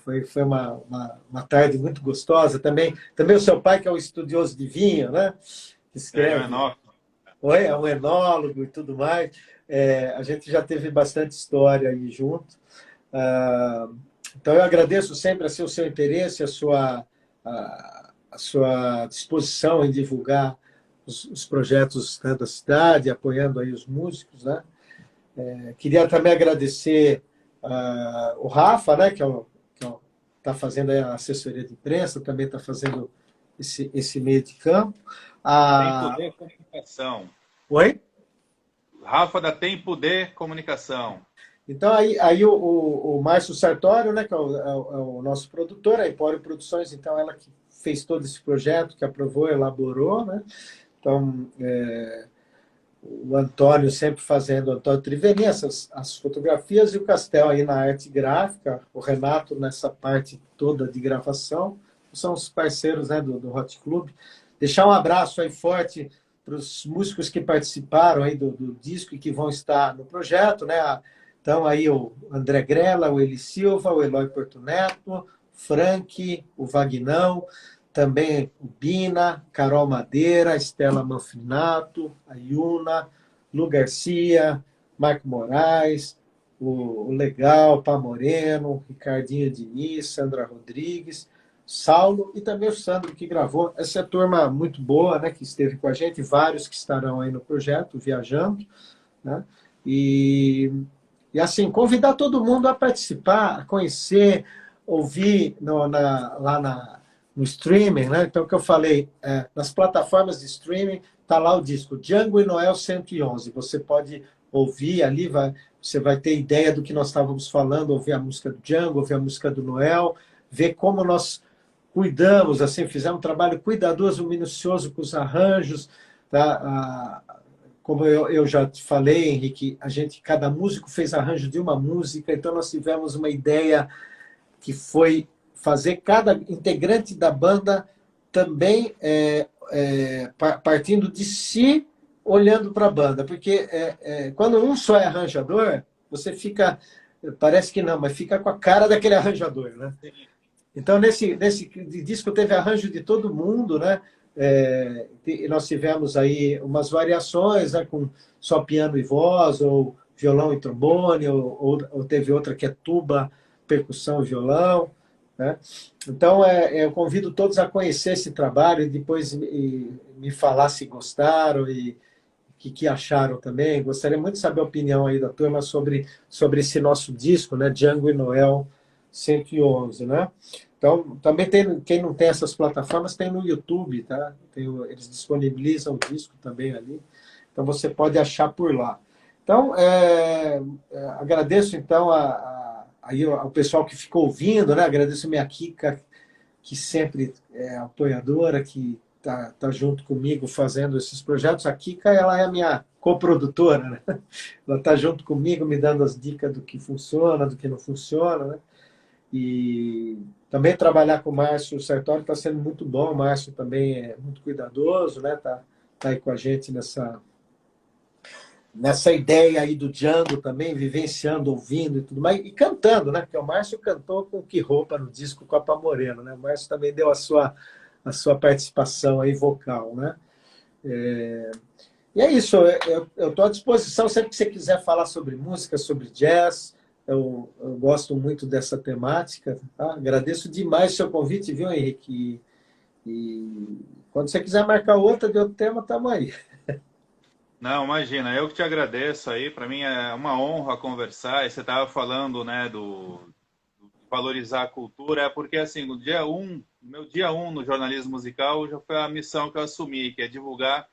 Foi uma tarde muito gostosa. Também o seu pai, que é um estudioso de vinho, né? Que escreve. É um enólogo e tudo mais. A gente já teve bastante história aí junto. Então, eu agradeço sempre assim, o seu interesse, a sua disposição em divulgar os projetos, né, da cidade, apoiando aí os músicos, né? Queria também agradecer o Rafa, né, que está fazendo a assessoria de imprensa, também está fazendo esse meio de campo. Tempo de Comunicação. Oi? Rafa da Tempo de Comunicação. Então, aí o Márcio Sartório, né, que é o nosso produtor, a Empório Produções, então ela que fez todo esse projeto, que aprovou, elaborou, né? Então, o Antônio sempre fazendo, Antônio Triveni, as fotografias, e o Castel aí na arte gráfica, o Renato nessa parte toda de gravação, são os parceiros, né, do Hot Club. Deixar um abraço aí forte para os músicos que participaram aí do disco e que vão estar no projeto, né? Então, aí o André Grella, o Eli Silva, o Eloy Portuneto, Frank, o Vagnão, também o Bina, Carol Madeira, Estela Manfrinato, a Yuna, Lu Garcia, Marco Moraes, o Legal, Pá Moreno, Ricardinho Diniz, Sandra Rodrigues, Saulo e também o Sandro, que gravou. Essa é turma muito boa, né, que esteve com a gente, vários que estarão aí no projeto, viajando, né? E, e assim, convidar todo mundo a participar, a conhecer, ouvir no streaming, né? Então, o que eu falei, nas plataformas de streaming, está lá o disco Django e Noel 111. Você pode ouvir ali, você vai ter ideia do que nós estávamos falando, ouvir a música do Django, ouvir a música do Noel, ver como nós cuidamos, assim, fizemos um trabalho cuidadoso, minucioso com os arranjos, tá? Como eu já te falei, Henrique, cada músico fez arranjo de uma música, então nós tivemos uma ideia que foi fazer cada integrante da banda também partindo de si, olhando para a banda, porque quando um só é arranjador, você fica, parece que não, mas fica com a cara daquele arranjador, né? Então, nesse disco teve arranjo de todo mundo, né? Nós tivemos aí umas variações, né, com só piano e voz, ou violão e trombone, ou teve outra que é tuba, percussão e violão, né? Então, eu convido todos a conhecer esse trabalho e depois me falar se gostaram e o que acharam também. Gostaria muito de saber a opinião aí da turma sobre esse nosso disco, né? Django e Noel 111, né? Então, também tem, quem não tem essas plataformas, tem no YouTube, tá? Eles disponibilizam o disco também ali. Então, você pode achar por lá. Então, agradeço, então, aí ao pessoal que ficou ouvindo, né? Agradeço a minha Kika, que sempre é apoiadora, que tá junto comigo fazendo esses projetos. A Kika, ela é a minha coprodutora, né? Ela está junto comigo, me dando as dicas do que funciona, do que não funciona, né? E também trabalhar com o Márcio Sartori está sendo muito bom. O Márcio também é muito cuidadoso, né? Tá aí com a gente nessa ideia aí do Django também, vivenciando, ouvindo e tudo mais, e cantando, né? Porque o Márcio cantou com que roupa no disco Copa Moreno, né? O Márcio também deu a sua participação aí vocal, né? E é isso, eu estou à disposição sempre que você quiser falar sobre música, sobre jazz. Eu gosto muito dessa temática. Tá? Agradeço demais o seu convite, viu, Henrique? E quando você quiser marcar outra de outro tema, estamos aí. Não, imagina, eu que te agradeço aí, para mim é uma honra conversar. E você estava falando, né, de valorizar a cultura, é porque assim, no dia meu dia um no jornalismo musical já foi a missão que eu assumi, que é divulgar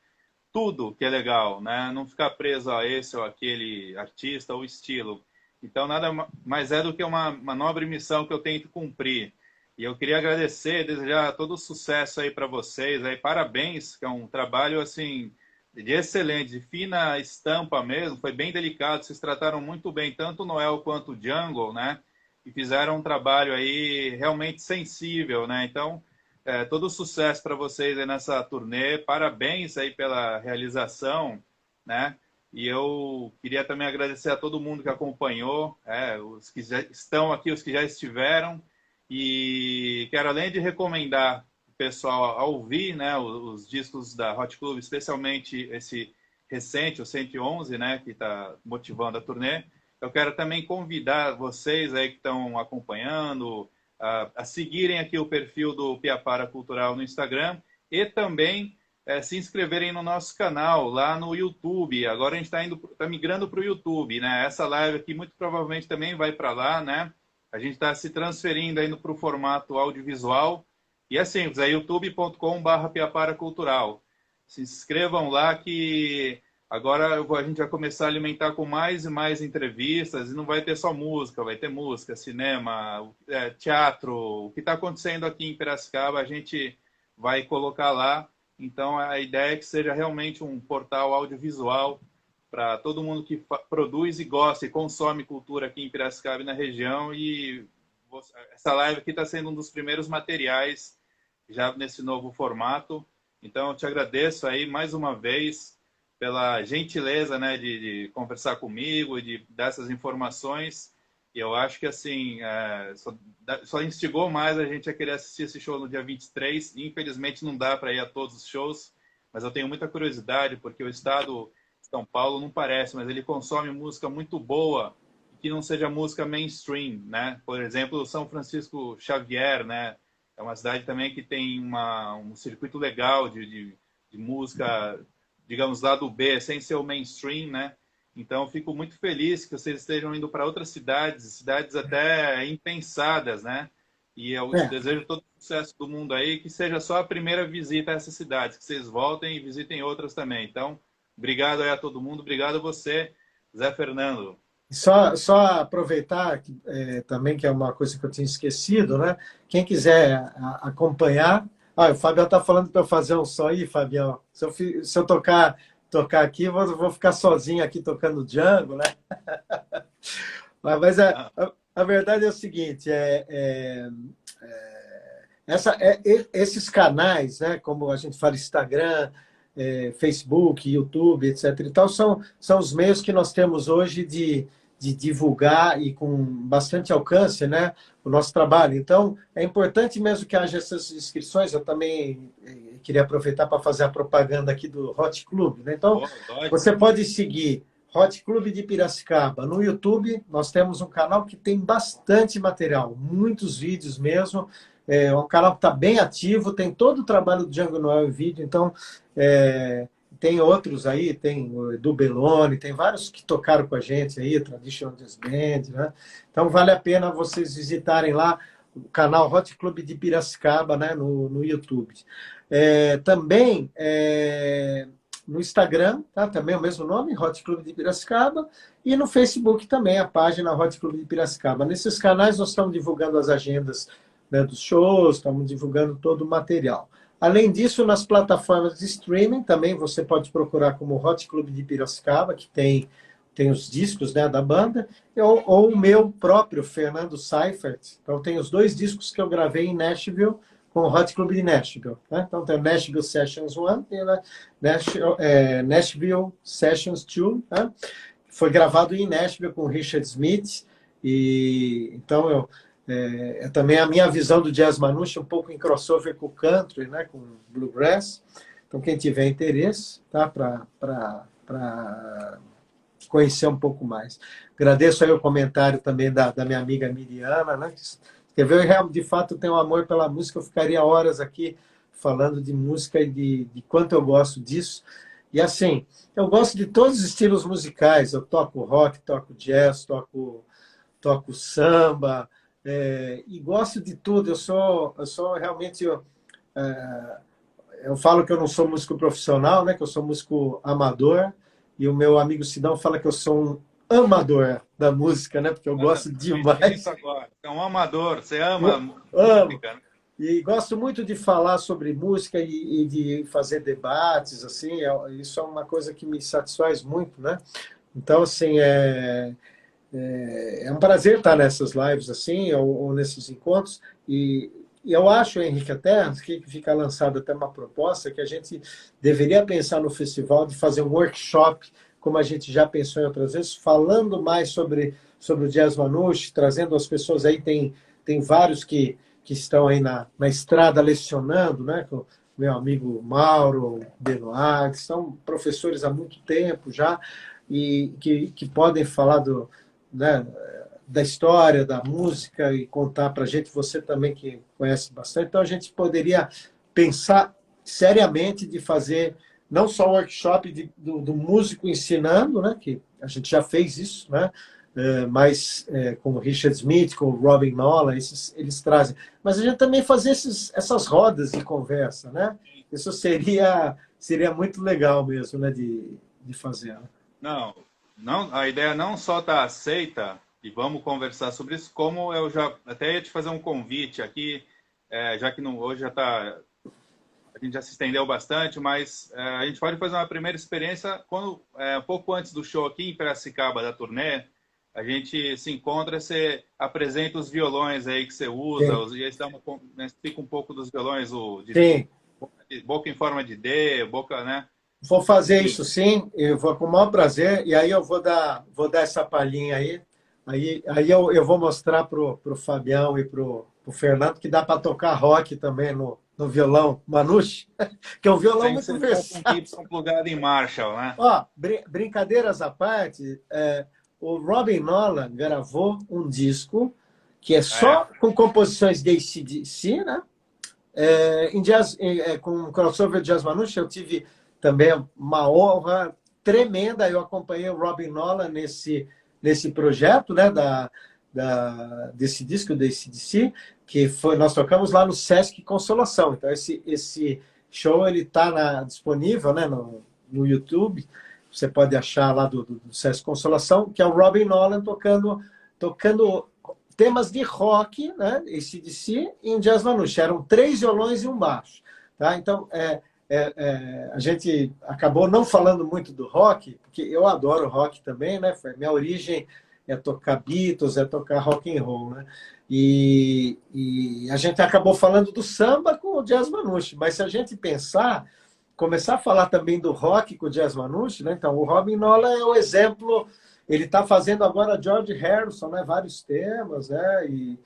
tudo que é legal, né? Não ficar preso a esse ou aquele artista ou estilo. Então, nada mais é do que uma nobre missão que eu tento cumprir. E eu queria agradecer, desejar todo o sucesso aí para vocês, aí parabéns, que é um trabalho assim de excelente, de fina estampa mesmo, foi bem delicado, vocês trataram muito bem tanto o Noel quanto o Jungle, né? E fizeram um trabalho aí realmente sensível, né? Então, todo sucesso para vocês aí nessa turnê. Parabéns aí pela realização, né? E eu queria também agradecer a todo mundo que acompanhou, os que já estão aqui, os que já estiveram. E quero, além de recomendar o pessoal a ouvir, né, os discos da Hot Club, especialmente esse recente, o 111, né, que está motivando a turnê, eu quero também convidar vocês aí que estão acompanhando, a seguirem aqui o perfil do Piapara Cultural no Instagram e também se inscreverem no nosso canal lá no YouTube. Agora a gente está migrando para o YouTube, né? Essa live aqui muito provavelmente também vai para lá, né? A gente está se transferindo aí para o formato audiovisual. E é simples, é youtube.com/Piapara Cultural. Se inscrevam lá que agora a gente vai começar a alimentar com mais e mais entrevistas, e não vai ter só música, vai ter música, cinema, teatro. O que está acontecendo aqui em Piracicaba, a gente vai colocar lá. Então, a ideia é que seja realmente um portal audiovisual para todo mundo que produz e gosta e consome cultura aqui em Piracicaba e na região. E essa live aqui está sendo um dos primeiros materiais já nesse novo formato. Então, eu te agradeço aí mais uma vez pela gentileza, né, de conversar comigo e de dar essas informações. E eu acho que, assim, só instigou mais a gente a querer assistir esse show no dia 23. Infelizmente, não dá para ir a todos os shows, mas eu tenho muita curiosidade, porque o estado de São Paulo não parece, mas ele consome música muito boa, que não seja música mainstream, né? Por exemplo, o São Francisco Xavier, né? é uma cidade também que tem um circuito legal de música, digamos, lado B, sem ser o mainstream, né? Então, eu fico muito feliz que vocês estejam indo para outras cidades, cidades até impensadas, né? E eu É, desejo todo o sucesso do mundo aí, que seja só a primeira visita a essas cidades, que vocês voltem e visitem outras também. Então, obrigado aí a todo mundo, obrigado a você, Zé Fernando. só aproveitar também, que é uma coisa que eu tinha esquecido, né? Quem quiser acompanhar. Ah, o Fabião está falando para eu fazer um só aí, Fabião. Se eu tocar aqui, vou ficar sozinho aqui tocando Django, né? Mas a verdade é o seguinte: esses canais, né, como a gente fala, Instagram, Facebook, YouTube, etc. E tal, são os meios que nós temos hoje de divulgar e com bastante alcance, né, o nosso trabalho. Então, é importante mesmo que haja essas inscrições. Eu também queria aproveitar para fazer a propaganda aqui do Hot Club, né? Então, você pode seguir Hot Club de Piracicaba no YouTube. Nós temos um canal que tem bastante material, muitos vídeos mesmo. É um canal que está bem ativo, tem todo o trabalho do Django Noel em vídeo. Então, tem outros aí, tem o Edu Belloni, tem vários que tocaram com a gente aí, Traditional Jazz Band, né? Então, vale a pena vocês visitarem lá o canal Hot Club de Piracicaba, né, no YouTube. Também no Instagram, tá? Também é o mesmo nome, Hot Club de Piracicaba, e no Facebook também, a página Hot Club de Piracicaba. Nesses canais nós estamos divulgando as agendas, né, dos shows, estamos divulgando todo o material. Além disso, nas plataformas de streaming, também você pode procurar como Hot Club de Piracicaba, que tem os discos, né, da banda, ou o meu próprio, Fernando Seifert. Então, tem os 2 discos que eu gravei em Nashville, com o Hot Club de Nashville. Né? Então, tem o Nashville Sessions 1 e o Nashville Sessions 2, né? Foi gravado em Nashville com o Richard Smith. E então, também a minha visão do jazz manouche um pouco em crossover com o country, né, com o bluegrass. Então, quem tiver interesse, tá, para conhecer um pouco mais. Agradeço aí o comentário também da minha amiga Miriana, né, que escreveu, e de fato tem um amor pela música. Eu ficaria horas aqui falando de música e de quanto eu gosto disso. E assim, eu gosto de todos os estilos musicais. Eu toco rock, toco jazz, toco samba, e gosto de tudo. Eu sou realmente. Eu falo que eu não sou músico profissional, né? Que eu sou músico amador, e o meu amigo Sidão fala que eu sou um amador da música, né? Porque eu gosto demais. Isso agora. É um amador, você ama música, né? E gosto muito de falar sobre música e de fazer debates, assim. Isso é uma coisa que me satisfaz muito, né? Então, assim, é um prazer estar nessas lives assim, ou nesses encontros. E eu acho, Henrique, até que fica lançada até uma proposta que a gente deveria pensar no festival de fazer um workshop, como a gente já pensou em outras vezes, falando mais sobre o jazz manouche, trazendo as pessoas aí. Tem vários que estão aí na estrada lecionando, né? Com meu amigo Mauro, Benoit, que são professores há muito tempo já, e que podem falar né, da história, da música, e contar para a gente, você também que conhece bastante. Então, a gente poderia pensar seriamente de fazer não só um workshop do músico ensinando, né, que a gente já fez isso, né, mas com o Richard Smith, com o Robin Nolan, eles trazem. Mas a gente também fazer essas rodas de conversa, né? Isso seria muito legal mesmo, né, de fazer. Né? Não, a ideia não só está aceita, e vamos conversar sobre isso, como eu já até ia te fazer um convite aqui, já que hoje já está, a gente já se estendeu bastante, mas a gente pode fazer uma primeira experiência quando, pouco antes do show aqui em Piracicaba, da turnê, a gente se encontra, você apresenta os violões aí que você usa, e aí você explica um pouco dos violões, Sim. boca em forma de D, boca, né? Vou fazer isso sim, eu vou com o maior prazer, e aí eu vou dar essa palhinha aí. Aí eu vou mostrar pro Fabião e pro Fernando que dá para tocar rock também no violão Manouche, que é um violão muito versátil. Com Gibson plugado em Marshall, né? Ó, brincadeiras à parte, o Robin Nolan gravou um disco que é só com composições de AC/DC, né? Com crossover Jazz Manouche, eu tive também uma honra tremenda. Eu acompanhei o Robin Nolan nesse projeto, né, desse disco da AC/DC, que nós tocamos lá no Sesc Consolação. Então, esse show ele está disponível, né, no YouTube. Você pode achar lá do Sesc Consolação, que é o Robin Nolan tocando temas de rock, né, AC/DC, em Jazz Manouche. Eram 3 violões e um baixo. Tá? Então, a gente acabou não falando muito do rock, porque eu adoro rock também, né? Minha origem é tocar Beatles, é tocar rock and roll, né? E a gente acabou falando do samba com o Jazz Manouche, mas se a gente começar a falar também do rock com o Jazz Manouche, né? Então o Robin Nolan é o exemplo, ele está fazendo agora George Harrison, né? Vários temas, né? Ele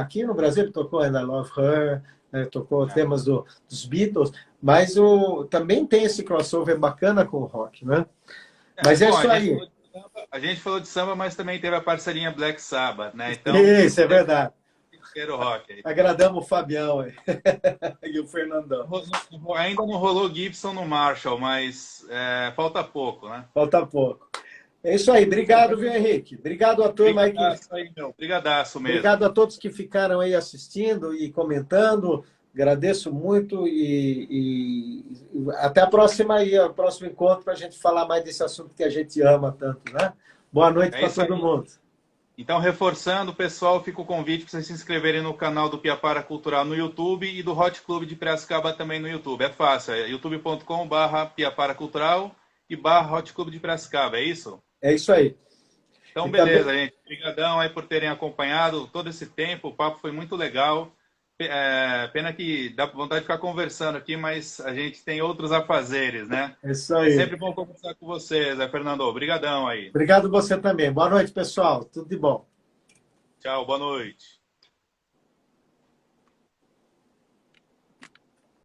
aqui no Brasil ele tocou And I Love Her, né? Tocou temas dos Beatles, mas também tem esse crossover bacana com o rock, né? Mas é isso aí. A gente falou de samba, mas também teve a parceirinha Black Sabbath, né? Então, isso, é verdade. Rock aí. Agradamos o Fabião aí. E o Fernandão. Ainda não rolou Gibson no Marshall, mas falta pouco, né? Falta pouco. É isso aí. Obrigado, viu, Henrique? Obrigado a turma aí. Obrigadaço mesmo. Obrigado a todos que ficaram aí assistindo e comentando. Agradeço muito e até a próxima aí, o próximo encontro para a gente falar mais desse assunto que a gente ama tanto, né? Boa noite para todo mundo. Então, reforçando, pessoal, fica o convite para vocês se inscreverem no canal do Piapara Cultural no YouTube e do Hot Club de Piracicaba também no YouTube. É fácil, é youtube.com/Piapara Cultural e /Hot Club de Piracicaba, é isso? É isso aí. Então, beleza, gente. Obrigadão aí por terem acompanhado todo esse tempo, o papo foi muito legal. Pena que dá vontade de ficar conversando aqui, mas a gente tem outros afazeres, né? É isso aí. É sempre bom conversar com vocês, Fernando. Obrigadão aí. Obrigado você também. Boa noite, pessoal. Tudo de bom. Tchau, boa noite.